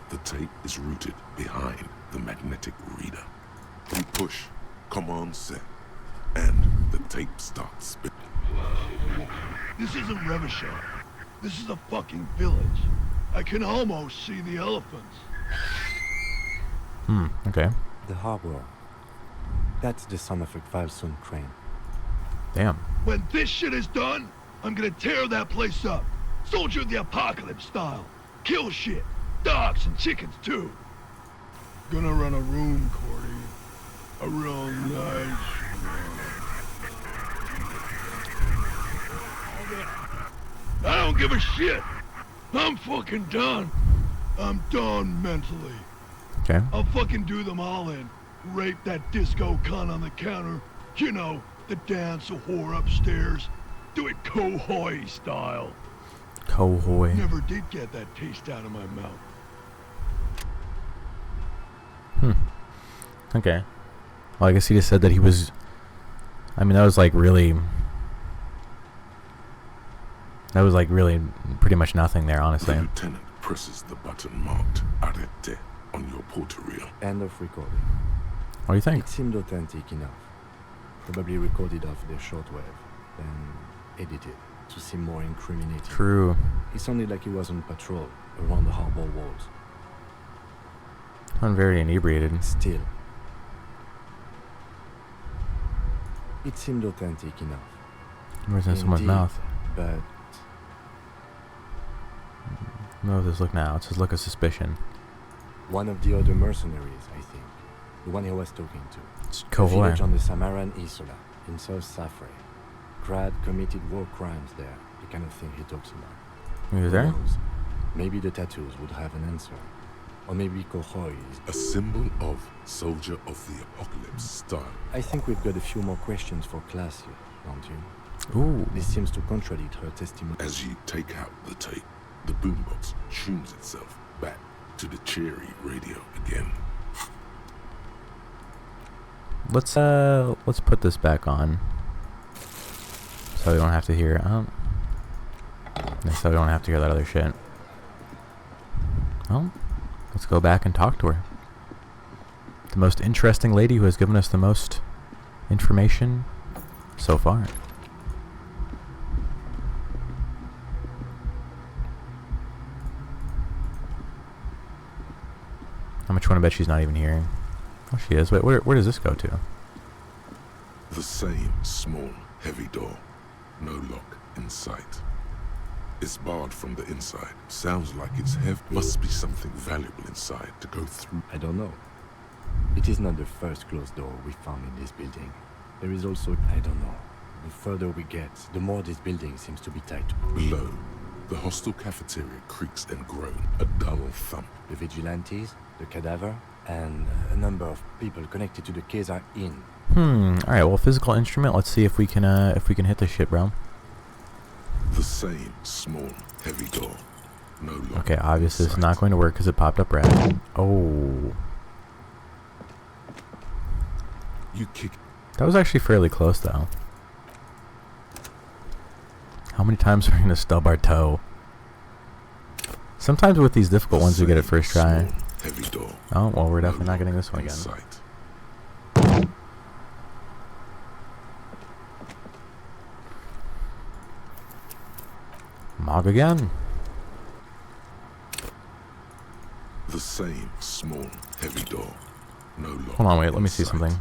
The tape is rooted behind the magnetic reader. You push command set, and the tape starts spinning. This isn't Revachol. This is a fucking village. I can almost see the elephants. Okay. The harbor. That's the son of a Valson crane. Damn. When this shit is done, I'm gonna tear that place up. Soldier of the Apocalypse style. Kill shit. Dogs and chickens too. Gonna run a room, Cordy. A real nice room. I don't give a shit. I'm fucking done. I'm done mentally. Okay. I'll fucking do them all in. Rape that disco cunt on the counter. You know, the dance a whore upstairs. Do it Cohoy style. Cohoy. Never did get that taste out of my mouth. Okay. Well, I guess he just said that he was... I mean, that was like really... That was like really pretty much nothing there, honestly. The lieutenant presses the button marked Arrête on your portal reel. End of recording. What do you think? It seemed authentic enough. Probably recorded off the shortwave, then edited to seem more incriminating. True. It sounded like he was on patrol around the harbor walls. I'm very inebriated. Still, it seemed authentic enough. Where's in someone's Indeed, mouth? But No, this look now. It says look of suspicion. one of the other mercenaries, I think. The one he was talking to. It's A Cohoy. village on the Samaran Isola, in South Safre. Grad committed war crimes there, the kind of thing he talks about. He was Who there? knows? Maybe the tattoos would have an answer. Or maybe Cohoy is... A symbol of Soldier of the Apocalypse style. I think we've got a few more questions for class here, don't you? Ooh. This seems to contradict her testimony. As you take out the tape, the boombox tunes itself back to the cheery radio again. Let's put this back on. So we don't have to hear so we don't have to hear that other shit. Well, let's go back and talk to her. The most interesting lady who has given us the most information so far. How much want to bet she's not even hearing? Oh, she is. Wait, where does this go to? The same small, heavy door. No lock in sight. It's barred from the inside. Sounds like it's heavy. Must be something valuable inside to go through. I don't know. It is not the first closed door we found in this building. There is also... I don't know. The further we get, the more this building seems to be tight. Below, the hostel cafeteria creaks and groans. A dull thump. The vigilantes, the cadaver, and a number of people connected to the case are in. Alright, well, physical instrument, let's see if we can hit this shit, bro. The same small, heavy door. No lock. Okay, obviously it's not going to work because it popped up red. Oh. You kick. That was actually fairly close, though. How many times are we going to stub our toe? Sometimes with these difficult ones we get it first try. Heavy door. Oh, well, we're definitely not getting this one again. Mog again. The same small, heavy door. No lock. Hold on, wait, let me see something.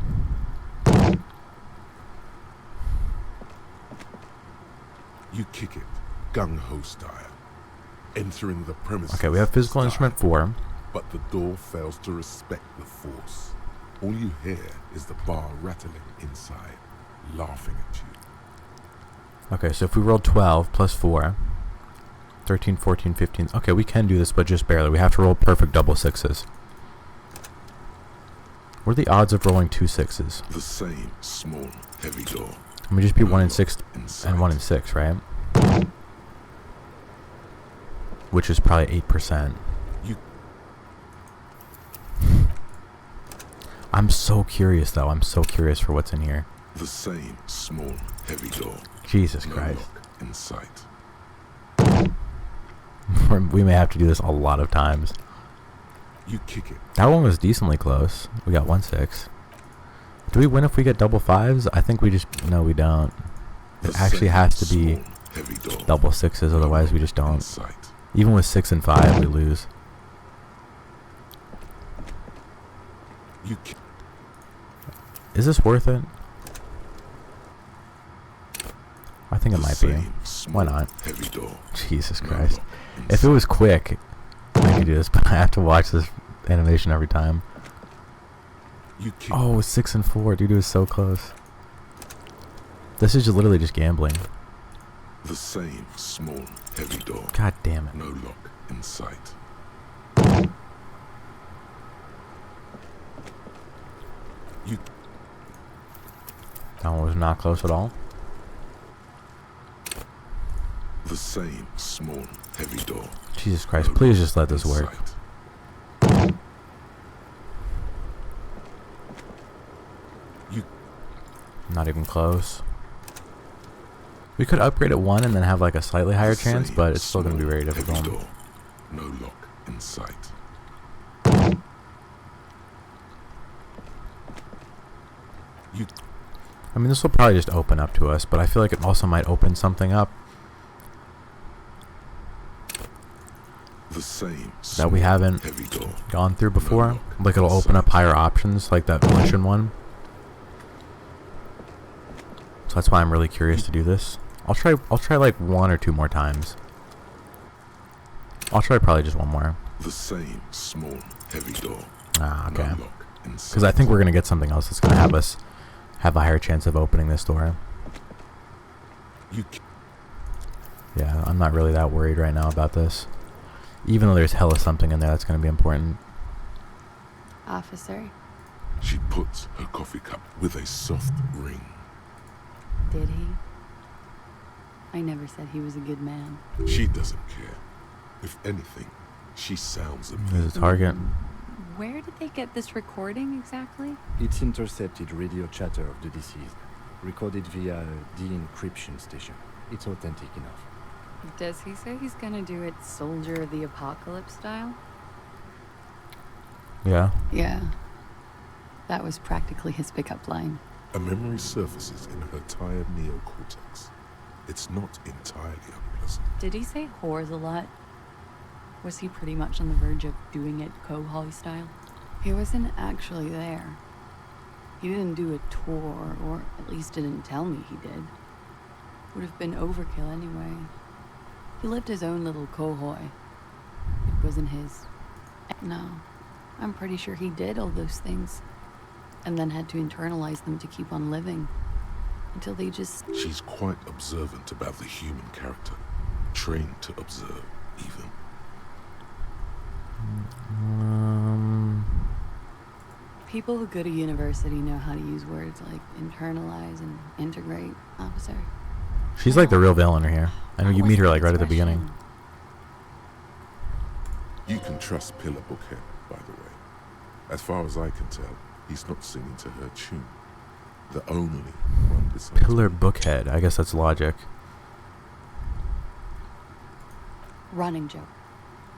You kick it, gung-ho style, entering the premises. Okay, we have physical instrument 4. But the door fails to respect the force. All you hear is the bar rattling inside, laughing at you. Okay, so if we roll 12 plus 4, 13, 14, 15. Okay, we can do this, but just barely. We have to roll perfect double 6s. What are the odds of rolling 2 6s? The same small, heavy door. Let me just be 1 in 6 and 1 in 6, right? Which is probably 8%. I'm so curious, though. I'm so curious for what's in here. The same small, heavy door. Jesus No Christ. lock in sight. We may have to do this a lot of times. You kick it. That one was decently close. We got 1 6. Do we win if we get double 5s? I think we just... No, we don't. It actually has to be double 6s, otherwise we just don't. Even with 6 and 5, we lose. You Is this worth it? I think it might be. Why not? Jesus Christ. If it was quick, I could do this, but I have to watch this animation every time. Oh, 6 and 4. Dude, it was so close. This is literally just gambling. The same small, heavy door. God damn it. No lock in sight. That one was not close at all. The same small, heavy door. Jesus Christ, please just let this work. Not even close. We could upgrade at 1 and then have like a slightly higher chance, but it's still going to be very difficult. No lock in sight. I mean, this will probably just open up to us, but I feel like it also might open something up The same that we haven't gone through before. Like it'll open up higher options, like that mission one. So that's why I'm really curious to do this. I'll try like 1 or 2 more times. I'll try probably just 1 more. The same small, heavy door. Ah, okay. Because I think we're gonna get something else that's gonna have us have a higher chance of opening this door. Yeah, I'm not really that worried right now about this. Even though there's hella something in there that's going to be important. Officer, She puts her coffee cup with a soft ring. did he? I never said he was a good man. She doesn't care. If anything, she sounds a There's a target. Where did they get this recording exactly? It's intercepted radio chatter of the deceased, recorded via the encryption station. It's authentic enough. Does he say he's gonna do it Soldier of the Apocalypse style? Yeah. Yeah. That was practically his pickup line. A memory surfaces in her tired neocortex. It's not entirely unpleasant. Did he say whores a lot? Was he pretty much on the verge of doing it Cohoy style? He wasn't actually there. He didn't do a tour, or at least didn't tell me he did. Would have been overkill anyway. He lived his own little Cohoy. It wasn't his. No, I'm pretty sure he did all those things. And then had to internalize them to keep on living. Until they just... She's quite observant about the human character. Trained to observe, even. People who go to university know how to use words like internalize and integrate, officer. She's like the real villain here. I know you meet her like right at the beginning. You can trust Pillar Bookhead, by the way. As far as I can tell, he's not singing to her tune. The only one besides Pillar Bookhead. I guess that's logic. Running joke.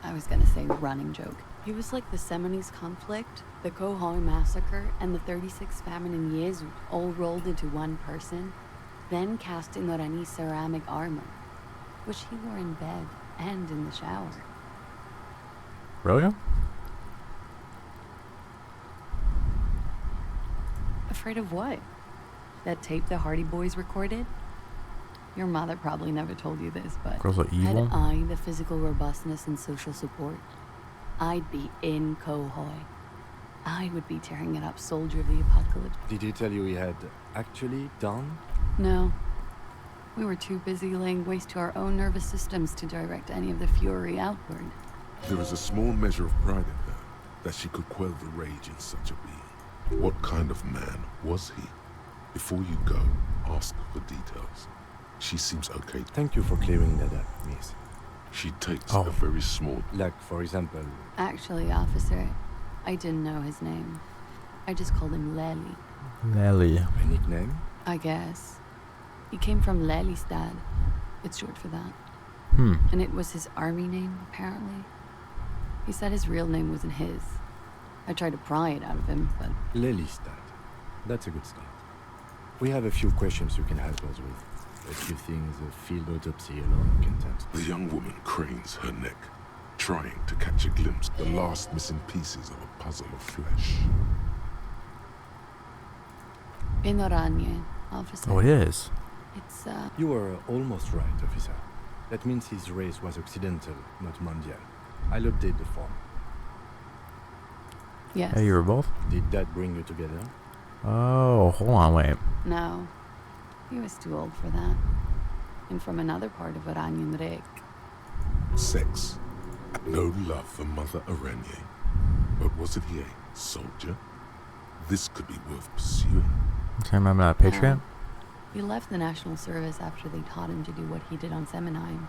I was gonna say running joke. He was like the Seminole conflict, the Kohoi massacre, and the 36 famine in Yezu all rolled into one person, then cast in Norani ceramic armor, which he wore in bed and in the shower. Really? Afraid of what? That tape the Hardy Boys recorded? Your mother probably never told you this, but Girls are evil? had I the physical robustness and social support, I'd be in Kohoi. I would be tearing it up, soldier of the apocalypse. Did he tell you he had actually done? No. We were too busy laying waste to our own nervous systems to direct any of the fury outward. There is a small measure of pride in her, that she could quell the rage in such a being. What kind of man was he? Before you go, ask for details. She seems okay. Thank you for clearing that up, miss. She takes a very small... Like, for example... Actually, officer, I didn't know his name. I just called him Lely. Lely. A nickname? I guess. He came from Lelystad. It's short for that. And it was his army name, apparently. He said his real name wasn't his. I tried to pry it out of him, but... Lelystad. That's a good start. We have a few questions you can help us with. A few things a field autopsy alone can tell. The young woman cranes her neck, trying to catch a glimpse of the last missing pieces of a puzzle of flesh. In Oranje, officer. Oh, it is. It's, You were almost right, officer. That means his race was occidental, not mondial. I'll update the form. Yes. Hey, you were both? Did that bring you together? Oh, hold on, wait. No. He was too old for that. And from another part of Oranjenrek. Sex. No love for Mother Oranje. But wasn't he a soldier? This could be worth pursuing. Can I remember that Patriot? He left the National Service after they taught him to do what he did on Seminine.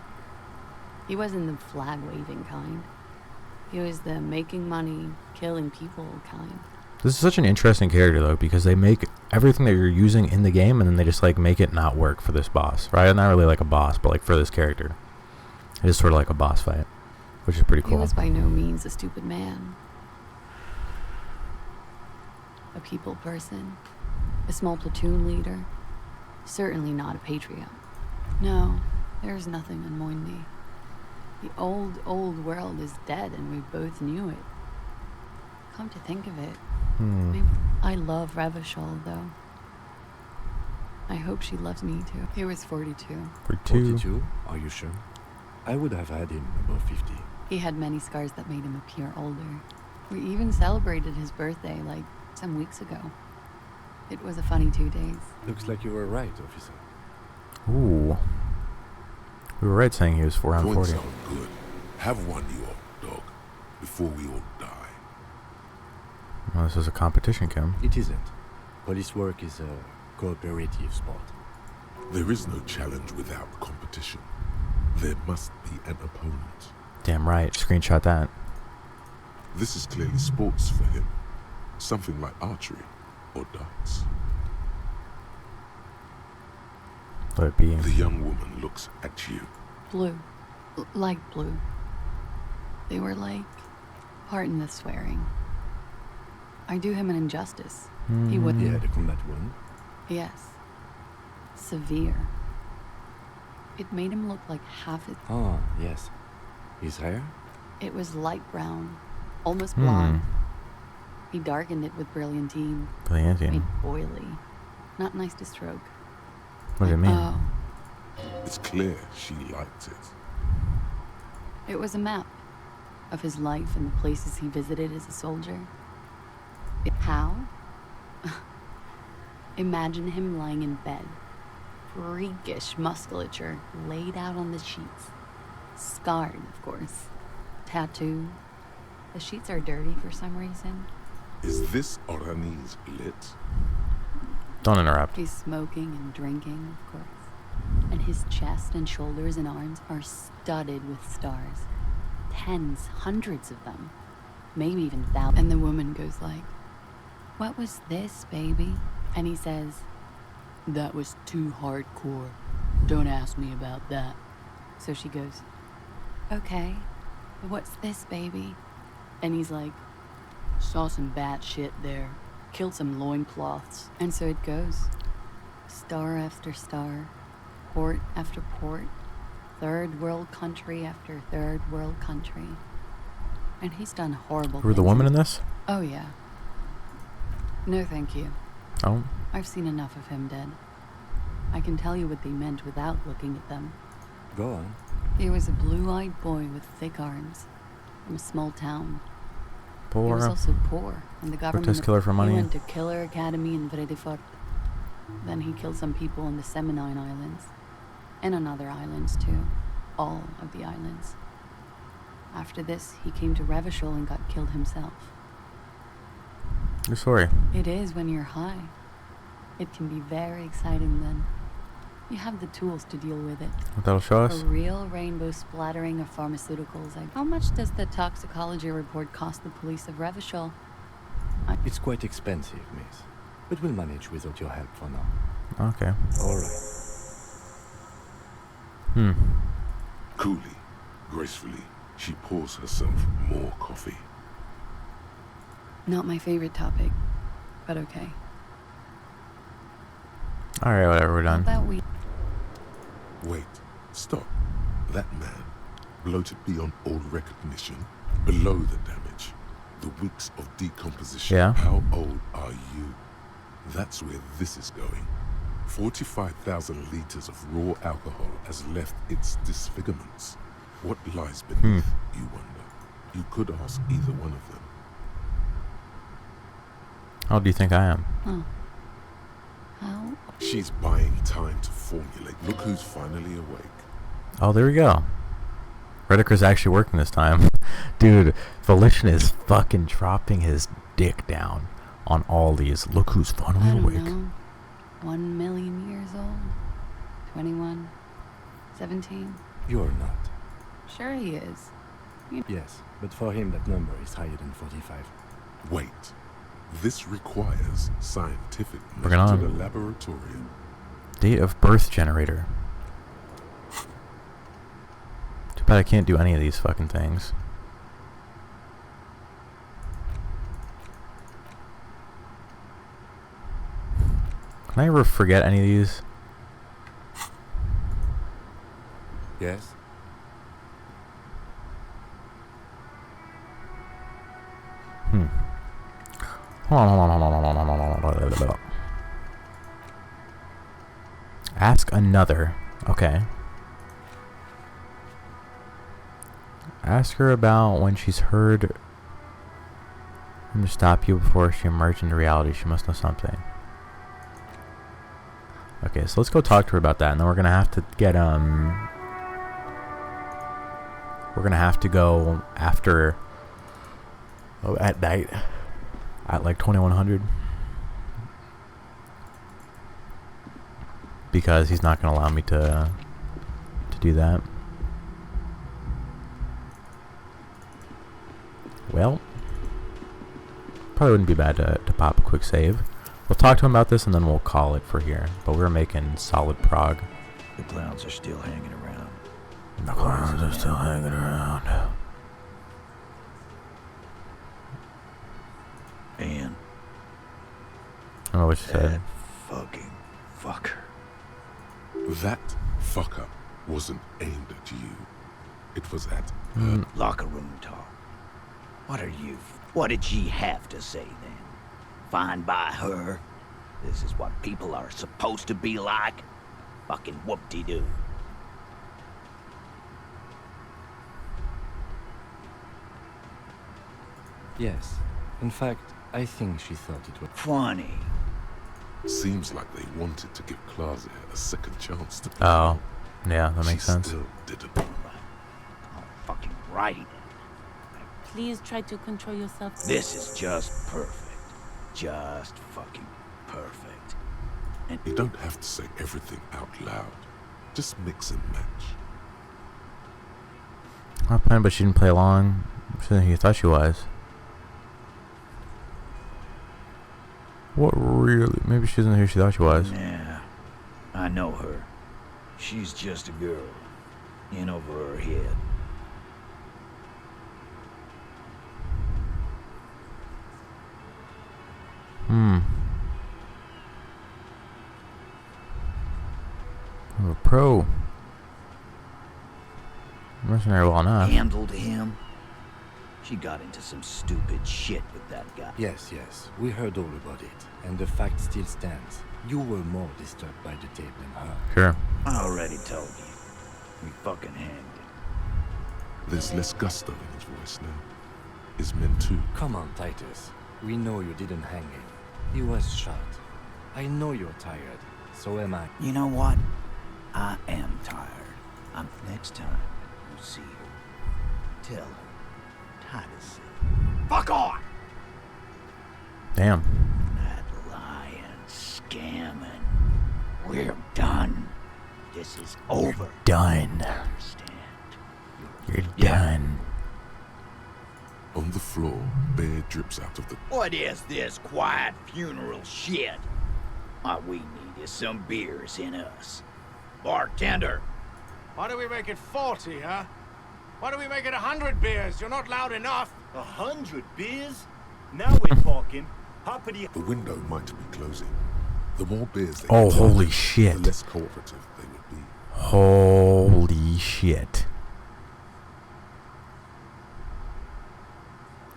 He wasn't the flag-waving kind. He was the making money, killing people kind. This is such an interesting character, though, because they make everything that you're using in the game, and then they just, like, make it not work for this boss, right? Not really like a boss, but, like, for this character. It is sort of like a boss fight, which is pretty cool. He was by no means a stupid man. A people person. A small platoon leader. Certainly not a patriot. No, there's nothing in Moindi. The old world is dead, and we both knew it. Come to think of it, maybe I love Revachol, though. I hope she loves me too. He was 42. 42? Are you sure? I would have had him above 50. He had many scars that made him appear older. We even celebrated his birthday, like, some weeks ago. It was a funny 2 days. Looks like you were right, officer. Ooh. We were right saying he was around 40. Points are good. Have one, you old dog, before we all die. Well, this is a competition, Kim. It isn't. Police work is a cooperative sport. There is no challenge without competition. There must be an opponent. Damn right. Screenshot that. This is clearly sports for him. Something like archery or darts. Let it be. The young woman looks at you. Blue. Like blue. They were like, pardon the swearing. I do him an injustice. He would. He had a combat wound? Yes. Severe. It made him look like half his... Ah, yes. His hair? It was light brown. Almost blonde. He darkened it with brilliantine. Brilliantine. Made oily. Not nice to stroke. What do you mean? Oh. It's clear she liked it. It was a map of his life and the places he visited as a soldier. How? Imagine him lying in bed. Freakish musculature laid out on the sheets. Scarred, of course. Tattooed. The sheets are dirty for some reason. Is this Orani's lit? Don't interrupt. He's smoking and drinking, of course. And his chest and shoulders and arms are studded with stars. tens, hundreds of them. Maybe even thousands. And the woman goes like, "What was this, baby?" And he says, "That was too hardcore. Don't ask me about that." So she goes, "Okay, but what's this, baby?" And he's like, "Saw some bad shit there. Killed some loincloths." And so it goes. Star after star, port after port, third world country after third world country. And he's done horrible Were the things women in this? Oh, yeah. No, thank you. Oh. I've seen enough of him dead. I can tell you what they meant without looking at them. Go on. He was a blue-eyed boy with thick arms from a small town. Poor. He was also poor, and the government Protest killer for money. He went to Killer Academy in Vredefort. Then he killed some people in the Seminine Islands, and on other islands too. All of the islands. After this, he came to Revachol and got killed himself. Good story. It is when you're high. It can be very exciting then. You have the tools to deal with it. What that'll show us? A real rainbow splattering of pharmaceuticals. How much does the toxicology report cost the police of Revachol? It's quite expensive, miss. But we'll manage without your help for now. Okay. Alright. Coolly, gracefully, she pours herself more coffee. Not my favorite topic, but okay. Alright, whatever, we're done. How about we... Wait, stop. That man, bloated beyond all recognition, below the damage, the weeks of decomposition. Yeah. How old are you? That's where this is going. 45,000 liters of raw alcohol has left its disfigurements. What lies beneath, you wonder? You could ask either one of them. How old do you think I am? Huh. How? She's buying time to formulate. Look who's finally awake. Oh, there we go. Redeker's actually working this time. Dude, Volition is fucking dropping his dick down on all these. Look who's finally I don't awake. know. 1 million years old? 21? 17? You're not. Sure he is. Yes, but for him that number is higher than 45. Wait. This requires scientific Bring it method to on. the laboratorium. Date of birth generator. Too bad I can't do any of these fucking things. Can I ever forget any of these? Yes? Ask another. Okay. Ask her about when she's heard him to stop you before she emerged into reality. She must know something. Okay, so let's go talk to her about that, and then we're gonna have to get we're gonna have to go after at night at like 2100 because he's not gonna allow me to do that. Well, probably wouldn't be bad to pop a quick save. We'll talk to him about this and then we'll call it for here. But we're making solid prog. The clowns are still hanging around. The clowns are still hanging around. And I don't know what you said. fucking fucker. That fucker wasn't aimed at you. It was at Locker room talk. What did she have to say then? Fine by her? This is what people are supposed to be like? Fucking whoop-de-doo. Yes. In fact, I think she thought it was funny. Seems like they wanted to give Klaze a second chance to Oh, yeah, that makes she sense. Still didn't. Fucking right. Please try to control yourself. This is just perfect. Just fucking perfect. And you don't have to say everything out loud. Just mix and match. Not playing, but she didn't play along. She didn't think you thought she was. What really? Maybe she isn't who she thought she was. Yeah, I know her. She's just a girl. In over her head. I'm a pro. Mercenary well enough. Handled him. She got into some stupid shit with that guy. Yes, yes. We heard all about it. And the fact still stands. You were more disturbed by the tape than her. Sure. I already told you. We fucking hanged him. There's less gusto in his voice now. His men too. Come on, Titus. We know you didn't hang him. He was shot. I know you're tired. So am I. You know what? I am tired. Next time you see her, tell her Titus said, fuck on! Damn. That lying, scamming. We're done. This is over. You're done. You're done. On the floor, beer drips out of the... What is this quiet funeral shit? All we need is some beers in us. Bartender! Why do we make it 40, huh? Why do we make it 100 beers? You're not loud enough. 100 beers? Now we're talking. Hoppity. The window might be closing. The more beers they Oh, get, holy shit. the less cooperative they would be. Holy shit.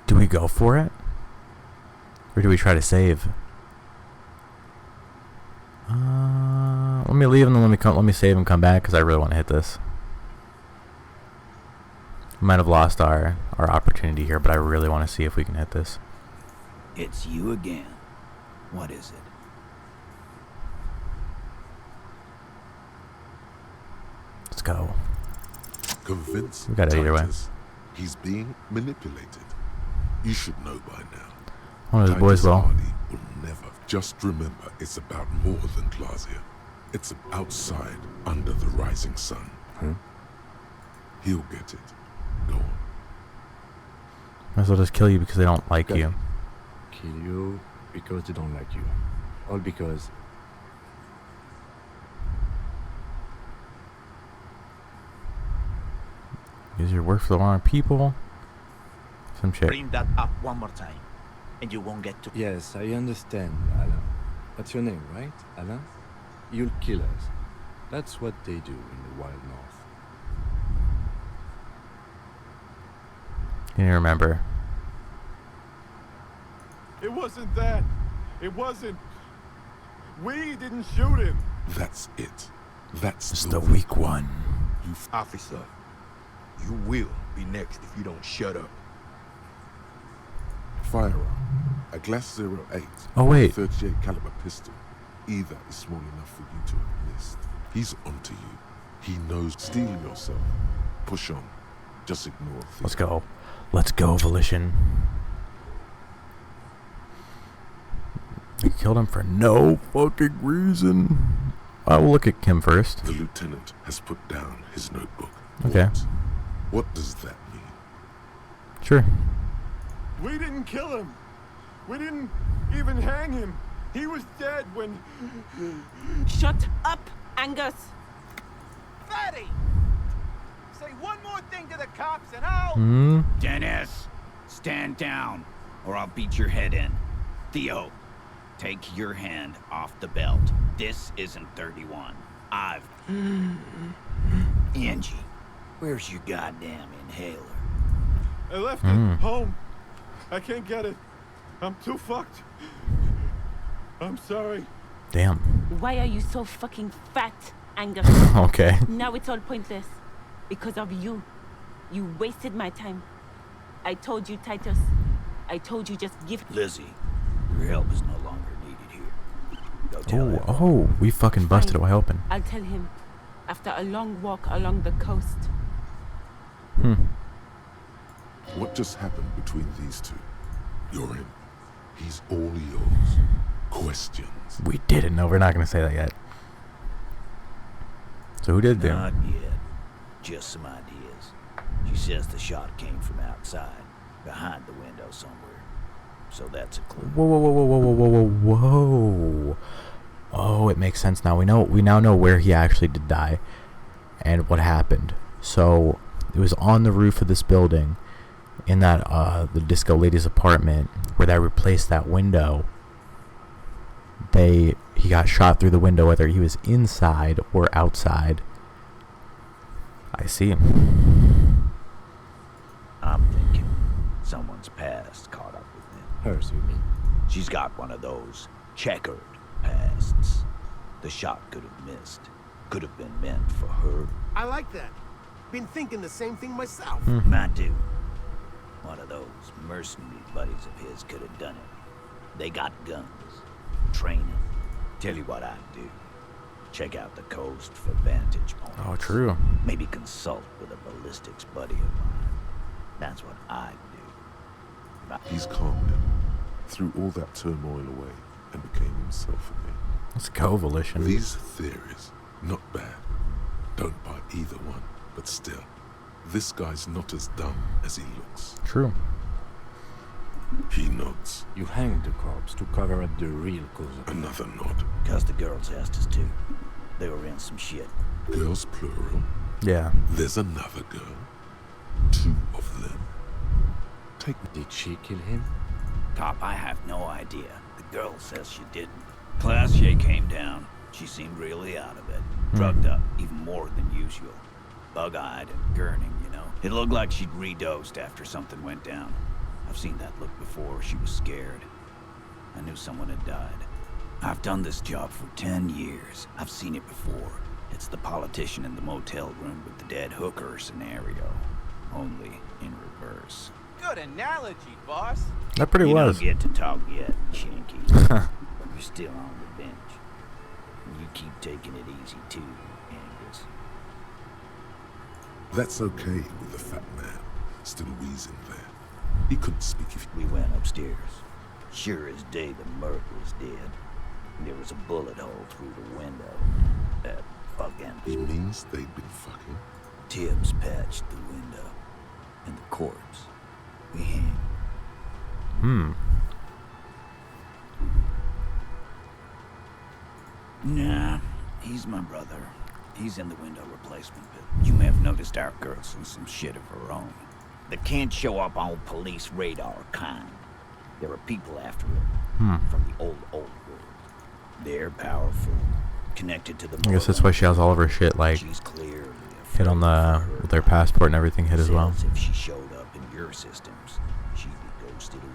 Do we go for it? Or do we try to save? Let me leave and then let me save and come back because I really want to hit this. We might have lost our opportunity here, but I really want to see if we can hit this. It's you again. What is it? Let's go. Convince We got it either way. Titus he's being manipulated. You should know by now. One of his boys will. Hardy will never. Just remember, it's about more than Glasia. It's outside, under the rising sun. Huh? He'll get it. Go on. Might as well just kill you because they don't like Okay. you. Kill you because they don't like you. All because... Use your work for the wrong people. Some shit. Bring that up one more time, and you won't get to... Yes, I understand, Alan. That's your name, right, Alan? You'll kill us. That's what they do in the Wild North. Can you remember? It wasn't that. It wasn't. We didn't shoot him. That's it. That's It's the weak one. You Officer, you will be next if you don't shut up. firearm. A Glass 08. Oh, wait. 38 caliber pistol. Either is small enough for you to have missed. He's onto you. He knows. Steel yourself. Push on. Just ignore the Let's go. Let's go, Volition. You killed him for no fucking reason. I will look at Kim first. The lieutenant has put down his notebook. Okay. What does that mean? Sure. We didn't kill him. We didn't even hang him. He was dead when... Shut up, Angus. Fatty! Say one more thing to the cops and I'll... Hmm? Dennis, stand down, or I'll beat your head in. Theo, take your hand off the belt. This isn't 31. I've... Angie, where's your goddamn inhaler? I left it home. I can't get it. I'm too fucked. I'm sorry. Damn. Why are you so fucking fat, Angus? Okay. Now it's all pointless. Because of you. You wasted my time. I told you, Titus. I told you just give... Lizzie, your help is no longer needed here. Go tell him. Oh, we fucking busted it Fine. wide open. I'll tell him. After a long walk along the coast. What just happened between these two? You're in. He's all yours. Questions. We didn't know. We're not going to say that yet. So who did them? Not yet. Just some ideas. She says the shot came from outside, behind the window somewhere. So that's a clue. Whoa, whoa, whoa, whoa, whoa, whoa, whoa, whoa. Oh, it makes sense now. We now know where he actually did die and what happened. So it was on the roof of this building in that the disco lady's apartment where they replaced that window. He got shot through the window, whether he was inside or outside. I see. I'm thinking someone's past caught up with him. Hers, you mean? She's got one of those checkered pasts. The shot could have missed. Could have been meant for her. I like that. Been thinking the same thing myself. I do. One of those mercenary buddies of his could have done it. They got guns. Training. Tell you what I'd do. Check out the coast for vantage points. Oh, true. Maybe consult with a ballistics buddy of mine. That's what I'd do. He's calmed now, threw all that turmoil away, and became himself again. Let's go, Volition. These theories, not bad. Don't buy either one, but still, this guy's not as dumb as he looks. True. He nods. You hanged the corpse to cover up the real cause of it. Another nod. Cause the girls asked us to. They were in some shit. Girls plural. Yeah. There's another girl. 2 of them. Did she kill him? Cop, I have no idea. The girl says she didn't. Classier came down. She seemed really out of it. Drugged up, even more than usual. Bug-eyed and gurning, you know. It looked like she'd redosed after something went down. I've seen that look before. She was scared. I knew someone had died. I've done this job for 10 years. I've seen it before. It's the politician in the motel room with the dead hooker scenario. Only in reverse. Good analogy, boss. That pretty was. You don't get to talk yet, Shanky. You're still on the bench. You keep taking it easy too, Angus. That's okay with the fat man, still wheezing there. He couldn't speak if We went upstairs. Sure as day the Merc was dead. There was a bullet hole through the window. That fucking... He means they'd been fucking. Tibbs patched the window. And the corpse. We hang. Nah, he's my brother. He's in the window replacement bit. You may have noticed our girl's in some shit of her own. That can't show up on police radar kind. There are people after her. From the old world. They're powerful. Connected to the... I guess that's why she has all of her shit, like, hit on the... with their passport and everything hit as well. If she showed up in your systems, she'd be ghosted away.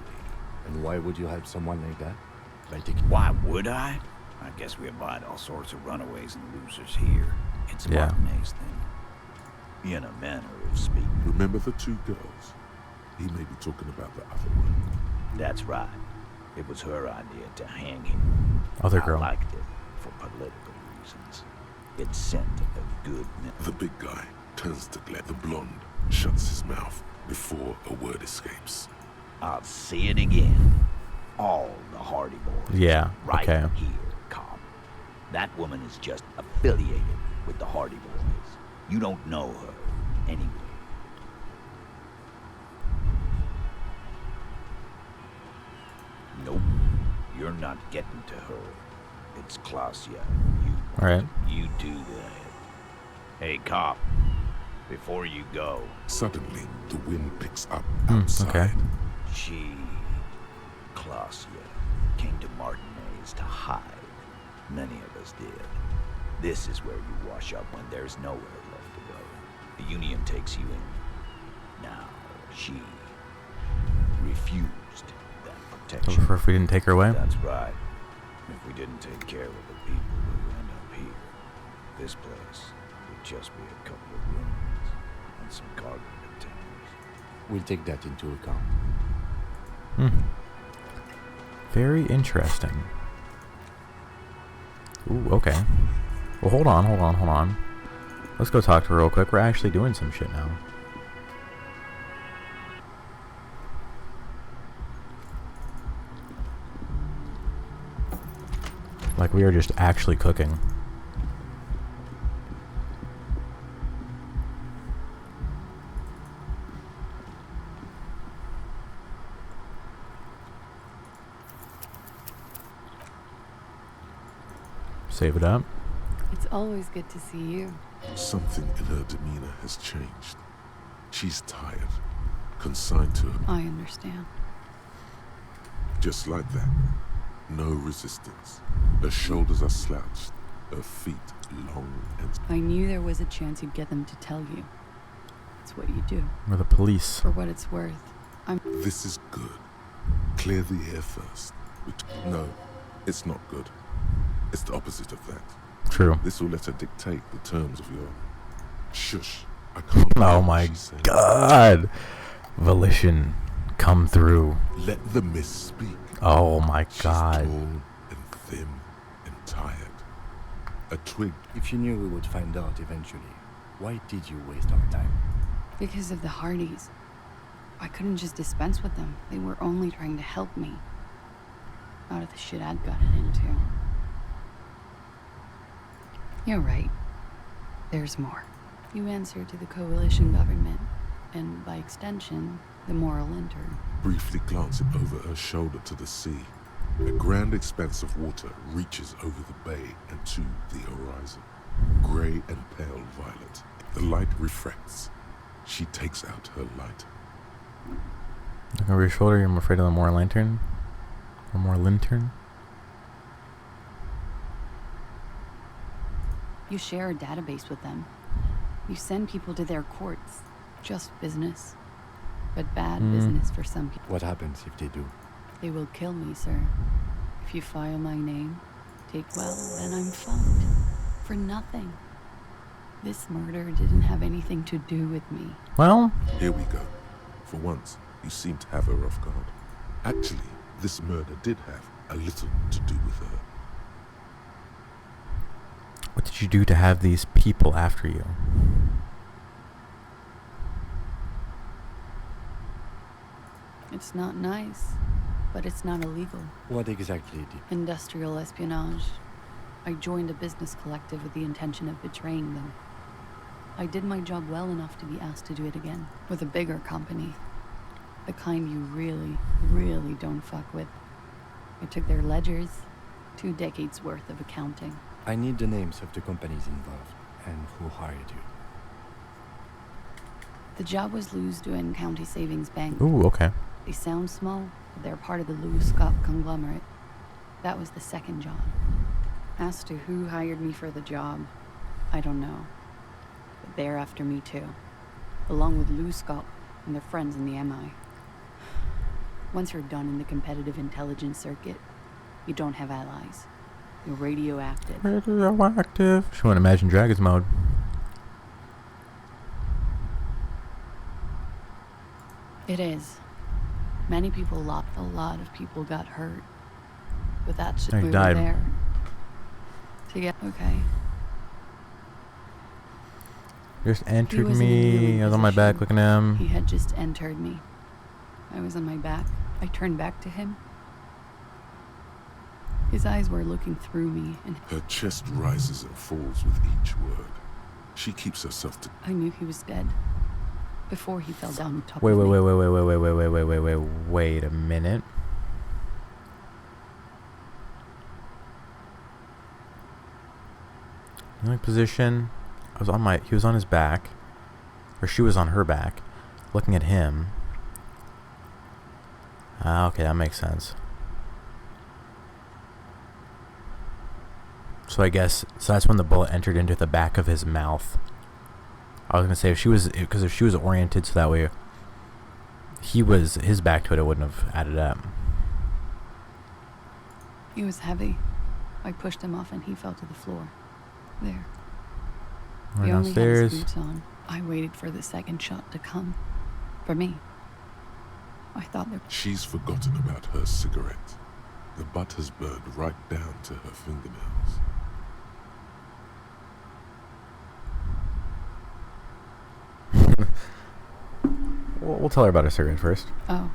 And why would you help someone like that? Why would I? I guess we abide all sorts of runaways and losers here. It's a Yeah. Martinez thing. In a manner of speaking. Remember the 2 girls? He may be talking about the other one. That's right. It was her idea to hang him. Other girl. I liked it for political reasons. It sent a good The big guy turns to glare. The blonde shuts his mouth before a word escapes. I'll see it again. All the Hardy Boys. Yeah, right okay. here, cop. That woman is just affiliated with the Hardy Boys. You don't know her anyway. Nope. You're not getting to her. It's Klasia. Alright. You do that. Hey, cop. Before you go. Suddenly, the wind picks up outside. Okay. She, Klasia, came to Martinez to hide. Many of us did. This is where you wash up when there's nowhere left to go. The Union takes you in. Now, she refused that protection. For if we didn't take her away? That's right. If we didn't take care of the people who end up here, this place would just be a couple of rooms and some cargo containers. We'll take that into account. Very interesting. Ooh, okay. Well, hold on. Let's go talk to her real quick. We're actually doing some shit now. Like, we are just actually cooking. Save it up. It's always good to see you. Something in her demeanor has changed. She's tired, consigned to her. I understand. Just like that. No resistance. Her shoulders are slouched, her feet long and... I knew there was a chance you'd get them to tell you. It's what you do. We're the police. For what it's worth, This is good. Clear the air first. No, it's not good. It's the opposite of that. True. This will let her dictate the terms of your... Shush. I can't... Oh my god. Volition. Come through. Let the mist speak. Oh my She's god. tall and thin and tired. A twig. If you knew we would find out eventually, why did you waste our time? because of the Hardys. I couldn't just dispense with them. They were only trying to help me out of the shit I'd gotten into. You're right. There's more. You answer to the coalition government, and by extension, the moral intern. Briefly glancing over her shoulder to the sea, a grand expanse of water reaches over the bay and to the horizon. Grey and pale violet. The light refracts. She takes out her light. Look over your shoulder, I'm afraid of the more lantern. Or more lantern. You share a database with them. You send people to their courts. Just business. But bad business for some people. What happens if they do? They will kill me, sir. If you file my name, then I'm fucked. For nothing. This murder didn't have anything to do with me. Well, here we go. For once, you seem to have her off guard. Actually, this murder did have a little to do with her. What did you do to have these people after you? It's not nice, but it's not illegal. What exactly did? Industrial espionage. I joined a business collective with the intention of betraying them. I did my job well enough to be asked to do it again, with a bigger company. The kind you really, really don't fuck with. I took their ledgers, 2 decades worth of accounting. I need the names of the companies involved, and who hired you. The job was Lou's doing County Savings Bank. Ooh, okay. They sound small, but they're part of the Lou Scott conglomerate. That was the second job. As to who hired me for the job, I don't know. But they're after me too. Along with Lou Scott and their friends in the MI. Once you're done in the competitive intelligence circuit, you don't have allies. You're radioactive. Radioactive. She went Imagine Dragons mode. It is. Many people lost. A lot of people got hurt. But that's They we died. were there. To get okay. Just entered was in a me. kneeling I was on my back position. looking at him. He had just entered me. I was on my back. I turned back to him. His eyes were looking through me, and Her chest rises and falls with each word. She keeps herself to... I knew he was dead. Before he fell down on top Wait of me. Wait a minute. Kneeling position. He was on his back. Or she was on her back. Looking at him. Ah, okay, that makes sense. So I guess, so that's when the bullet entered into the back of his mouth. I was gonna say if she was oriented so that way his back to it wouldn't have added up. He was heavy. I pushed him off and he fell to the floor. There. Right He only had downstairs. his boots on. I waited for the second shot to come. For me. I thought there... She's forgotten about her cigarette. The butt has burned right down to her fingernails. We'll tell her about her cigarette first. Oh.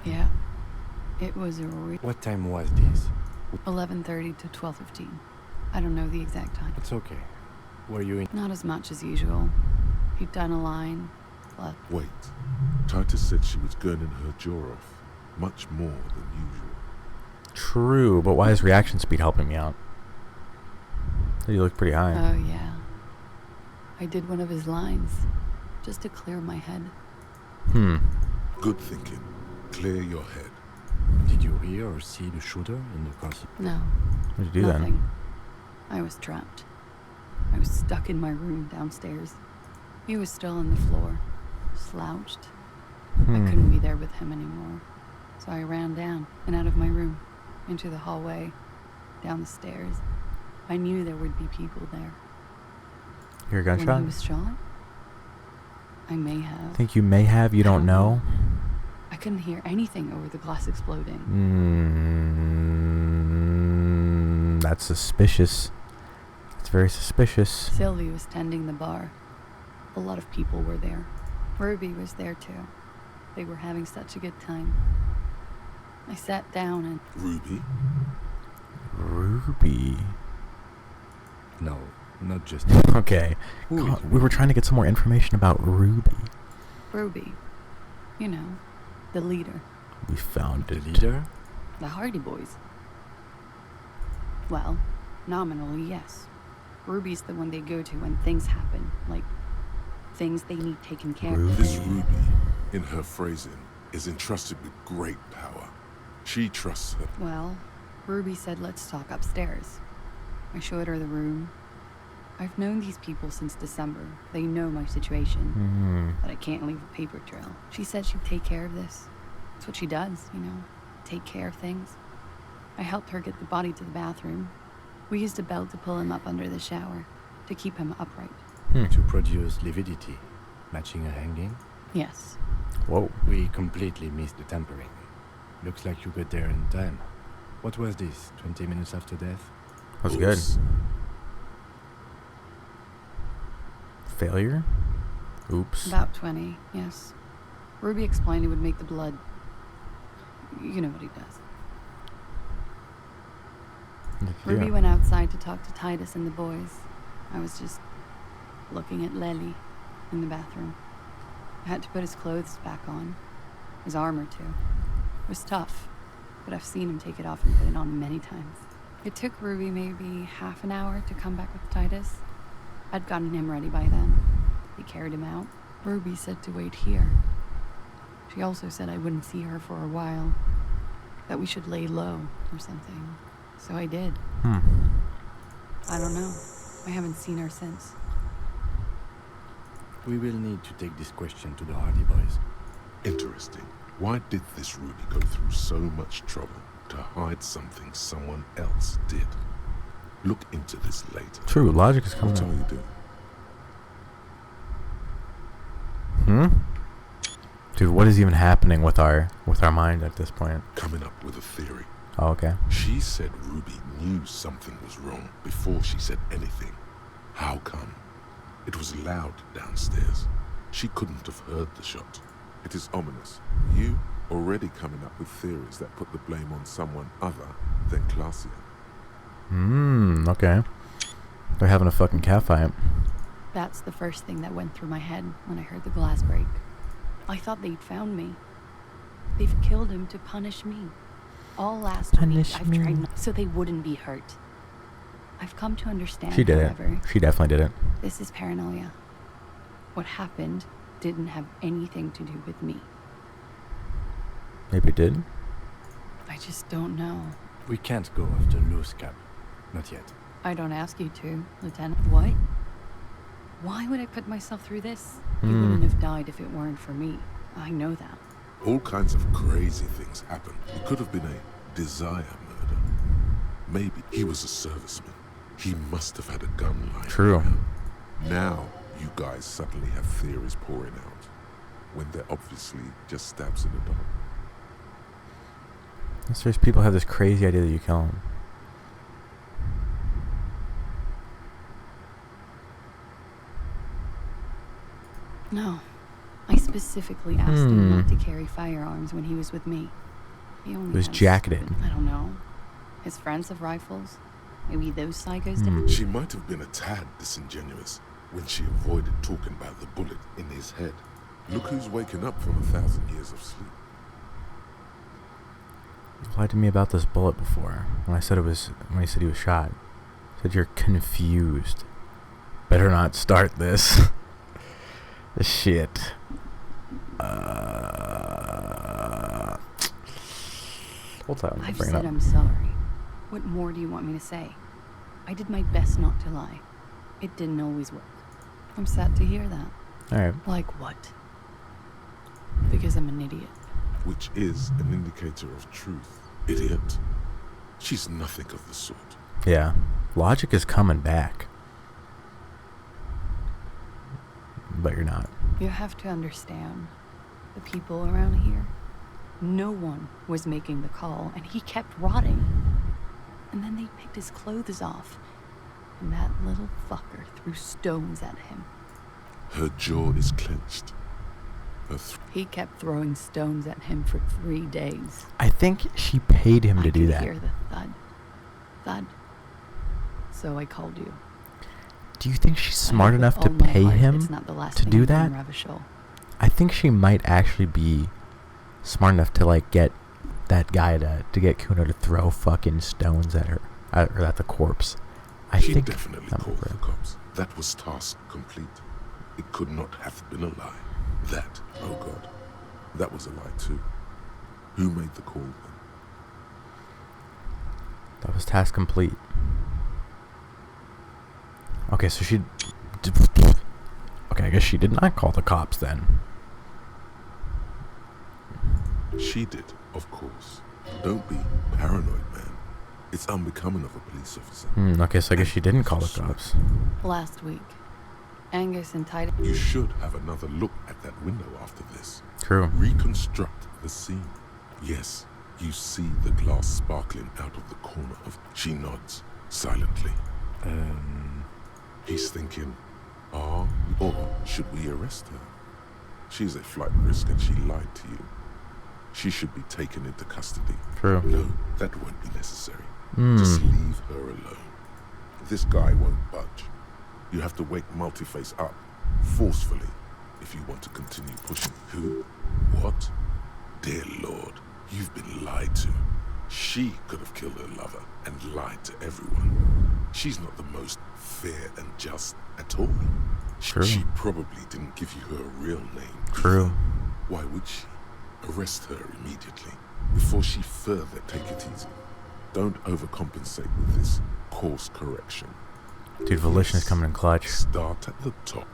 Yeah. It was a What time was this? 11:30 to 12:15. I don't know the exact time. It's okay. Were you in? Not as much as usual. He'd done a line, left. Wait. Titus said she was gurning her jaw off. Much more than usual. True, but why is reaction speed helping me out? You look pretty high. Oh, yeah. I did one of his lines, just to clear my head. Good thinking. Clear your head. Did you hear or see the shooter in the car? No. What did you do nothing. then? I was trapped. I was stuck in my room downstairs. He was still on the floor, slouched. I couldn't be there with him anymore. So I ran down and out of my room, into the hallway, down the stairs. I knew there would be people there. You're a gunshot? When he was shot? I may have. Think you may have, you don't know? I couldn't hear anything over the glass exploding. That's suspicious. It's very suspicious. Sylvie was tending the bar. A lot of people were there. Ruby was there too. They were having such a good time. I sat down and... Ruby? Ruby? No, not just... Okay. God, we were trying to get some more information about Ruby. Ruby. You know, the leader. We found it. The leader? The Hardy Boys. Well, nominally, yes. Ruby's the one they go to when things happen, like things they need taken care of. This Ruby, in her phrasing, is entrusted with great power. She trusts her. Well, Ruby said let's talk upstairs. I showed her the room. I've known these people since December. They know my situation, but I can't leave a paper trail. She said she'd take care of this. That's what she does, you know, take care of things. I helped her get the body to the bathroom. We used a belt to pull him up under the shower, to keep him upright. To produce lividity, matching a hanging? Yes. Whoa. We completely missed the tampering. Looks like you got there in time. What was this, 20 minutes after death? That was good. Failure? Oops. About 20, yes. Ruby explained it would make the blood... You know what he does. Ruby went outside to talk to Titus and the boys. I was just looking at Lely in the bathroom. I had to put his clothes back on. His armor, too. It was tough, but I've seen him take it off and put it on many times. It took Ruby maybe half an hour to come back with Titus. I'd gotten him ready by then. He carried him out. Ruby said to wait here. She also said I wouldn't see her for a while. That we should lay low or something. So I did. I don't know. I haven't seen her since. We will need to take this question to the Hardy Boys. Interesting. Why did this Ruby go through so much trouble to hide something someone else did? Look into this later. True, logic is coming What up. are you doing? Dude, what is even happening with our mind at this point? Coming up with a theory. Oh, okay. She said Ruby knew something was wrong before she said anything. How come? It was loud downstairs. She couldn't have heard the shot. It is ominous. You already coming up with theories that put the blame on someone other than Clausia. Okay. They're having a fucking catfight. That's the first thing that went through my head when I heard the glass break. I thought they'd found me. They've killed him to punish me. All last week I've tried not so they wouldn't be hurt. I've come to understand, She did however, it. She definitely did it. this is paranoia. What happened didn't have anything to do with me. Maybe it did. I just don't know. We can't go after loose cap. Not yet. I don't ask you to, Lieutenant. What? Why would I put myself through this? He wouldn't have died if it weren't for me. I know that. All kinds of crazy things happened. It could have been a desire murder. Maybe he was a serviceman. He must have had a gun lying True. around. Now, you guys suddenly have theories pouring out, when they're obviously just stabs in the dark. There's people have this crazy idea that you kill him. No. I specifically asked him not to carry firearms when he was with me. He only Was has, jacketed. I don't know. His friends have rifles. Maybe those psychos did. She might have been a tad disingenuous when she avoided talking about the bullet in his head. Look who's waking up from 1,000 years of sleep. You lied to me about this bullet before. When he said he was shot. Said you're confused. Better not start this. Shit. Hold on. I've said I'm sorry. What more do you want me to say? I did my best not to lie. It didn't always work. I'm sad to hear that. Alright. Like what? Because I'm an idiot. Which is an indicator of truth. Idiot. She's nothing of the sort. Yeah. Logic is coming back. But you're not. You have to understand. The people around here. No one was making the call, and he kept rotting. And then they picked his clothes off. And that little fucker threw stones at him. Her jaw is clenched. He kept throwing stones at him for 3 days. I think she paid him to do that. I could hear the thud. Thud. So I called you. Do you think she's smart enough to pay him to do that? I think she might actually be smart enough to like get that guy to get Kuno to throw fucking stones at her or at the corpse. She definitely called the cops. That was task complete. It could not have been a lie. That, oh God, that was a lie too. Who made the call then? That was task complete. Okay, so she... Okay, I guess she did not call the cops then. She did, of course. Don't be paranoid, man. It's unbecoming of a police officer. Okay, so I guess she didn't call the cops. Last week, Angus and Titus... You should have another look at that window after this. True. Reconstruct the scene. Yes, you see the glass sparkling out of the corner of... She nods, silently. He's thinking, or should we arrest her? She's a flight risk and she lied to you. She should be taken into custody. True. No, that won't be necessary. Just leave her alone. This guy won't budge. You have to wake Multiface up, forcefully, if you want to continue pushing. Who? What? Dear Lord, you've been lied to. She could have killed her lover and lied to everyone. She's not the most fair and just at all. True. She probably didn't give you her real name. True. Why would she? Arrest her immediately, before she further take it easy. Don't overcompensate with this course correction. Dude, Volition is coming in clutch. Start at the top.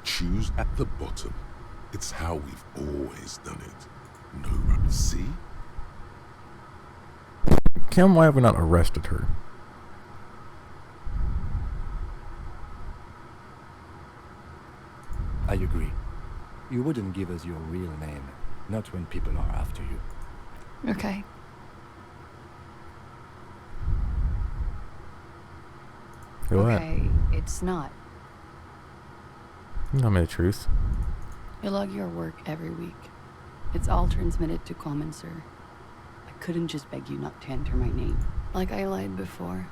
Choose at the bottom. It's how we've always done it. No run. See? Kim, why have we not arrested her? I agree. You wouldn't give us your real name, not when people are after you. Okay. Okay, it's not. You tell me the truth. You log your work every week. It's all transmitted to Common, sir. I couldn't just beg you not to enter my name. Like I lied before.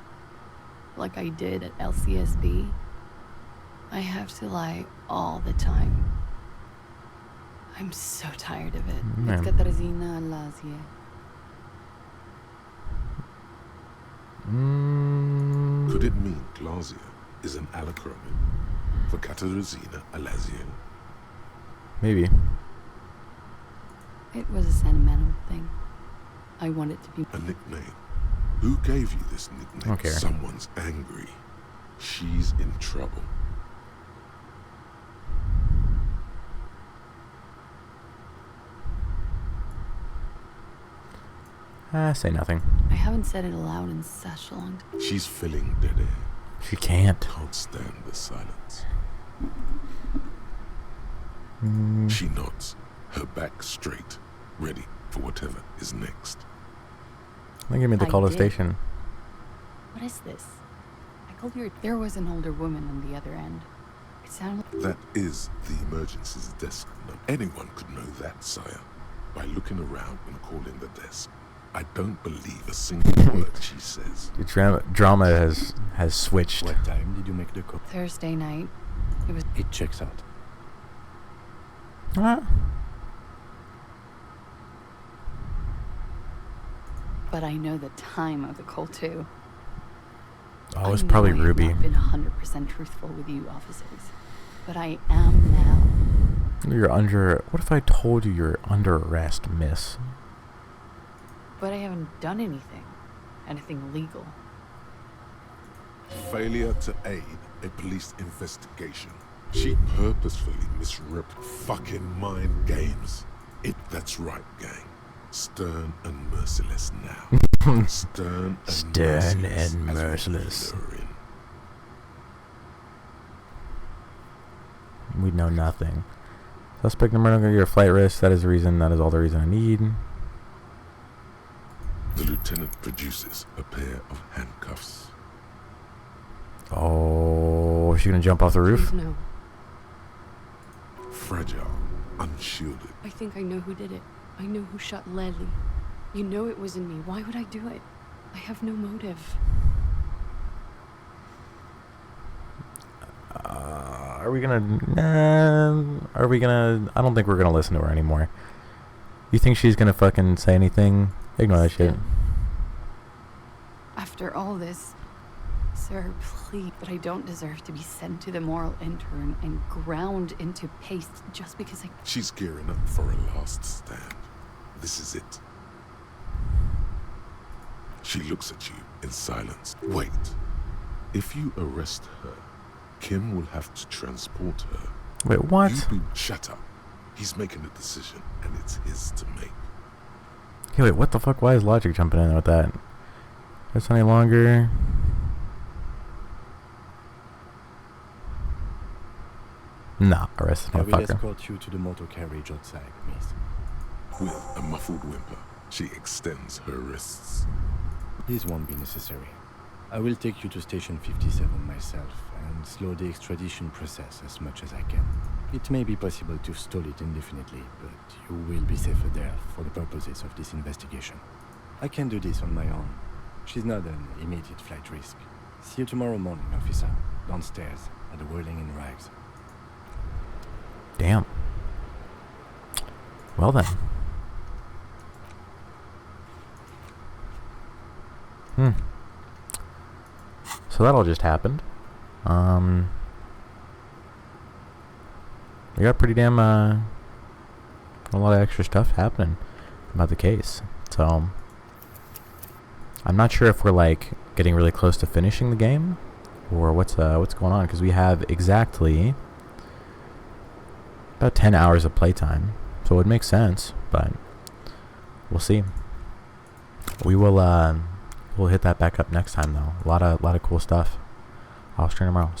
Like I did at LCSB. I have to lie all the time. I'm so tired of it. It's Katarzyna Elysium. Could it mean Glasia is an alacronym for Katarzyna Elysium? Maybe. It was a sentimental thing. I want it to be a nickname. Who gave you this nickname? Okay. Someone's angry. She's in trouble. Say nothing. I haven't said it aloud in such a long time. She's filling dead air. She can't. Can't stand the silence. She nods, her back straight, ready for whatever is next. They give me the call to station. What is this? I called you. There was an older woman on the other end. It sounded like... That is the emergencies desk number. Anyone could know that, sire, by looking around and calling the desk. I don't believe a single word she says. The drama has switched. What time did you make the call? Thursday night. It checks out. But I know the time of the call too. Oh, it's probably Ruby. I've not been 100% truthful with you officers, but I am now. You're under... What if I told you you're under arrest, miss? But I haven't done anything. Anything legal. Failure to aid a police investigation. She purposefully misripped fucking mind games. That's right, gang. Stern and merciless now. Stern and merciless. We know nothing. Suspect number 1, your flight risk. That is the reason. That is all the reason I need. The lieutenant produces a pair of handcuffs. Oh, is she gonna jump off the roof? Please no. Fragile, unshielded. I think I know who did it. I know who shot Leslie. You know it wasn't me. Why would I do it? I have no motive. Are we gonna... I don't think we're gonna listen to her anymore. You think she's gonna fucking say anything? Ignore that shit. After all this, sir, please, but I don't deserve to be sent to the moral intern and ground into paste just because I... She's gearing up for a last stand. This is it. She looks at you in silence. Wait. If you arrest her, Kim will have to transport her. Wait, what? Shut up. He's making a decision, and it's his to make. Okay, wait, what the fuck? Why is Logic jumping in with that? That's any longer. Nah, arrest this I will motherfucker. escort you to the motor carriage outside, miss. With a muffled whimper, she extends her wrists. This won't be necessary. I will take you to Station 57 myself and slow the extradition process as much as I can. It may be possible to stall it indefinitely, but you will be safer there for the purposes of this investigation. I can do this on my own. She's not an immediate flight risk. See you tomorrow morning, officer. Downstairs at the Whirling in Rags. Damn. Well then. So that all just happened. We got pretty damn a lot of extra stuff happening about the case. So I'm not sure if we're like getting really close to finishing the game or what's going on, because we have exactly about 10 hours of playtime. So it would make sense, but we'll see. We will we'll hit that back up next time though. A lot of cool stuff. I'll stream tomorrow.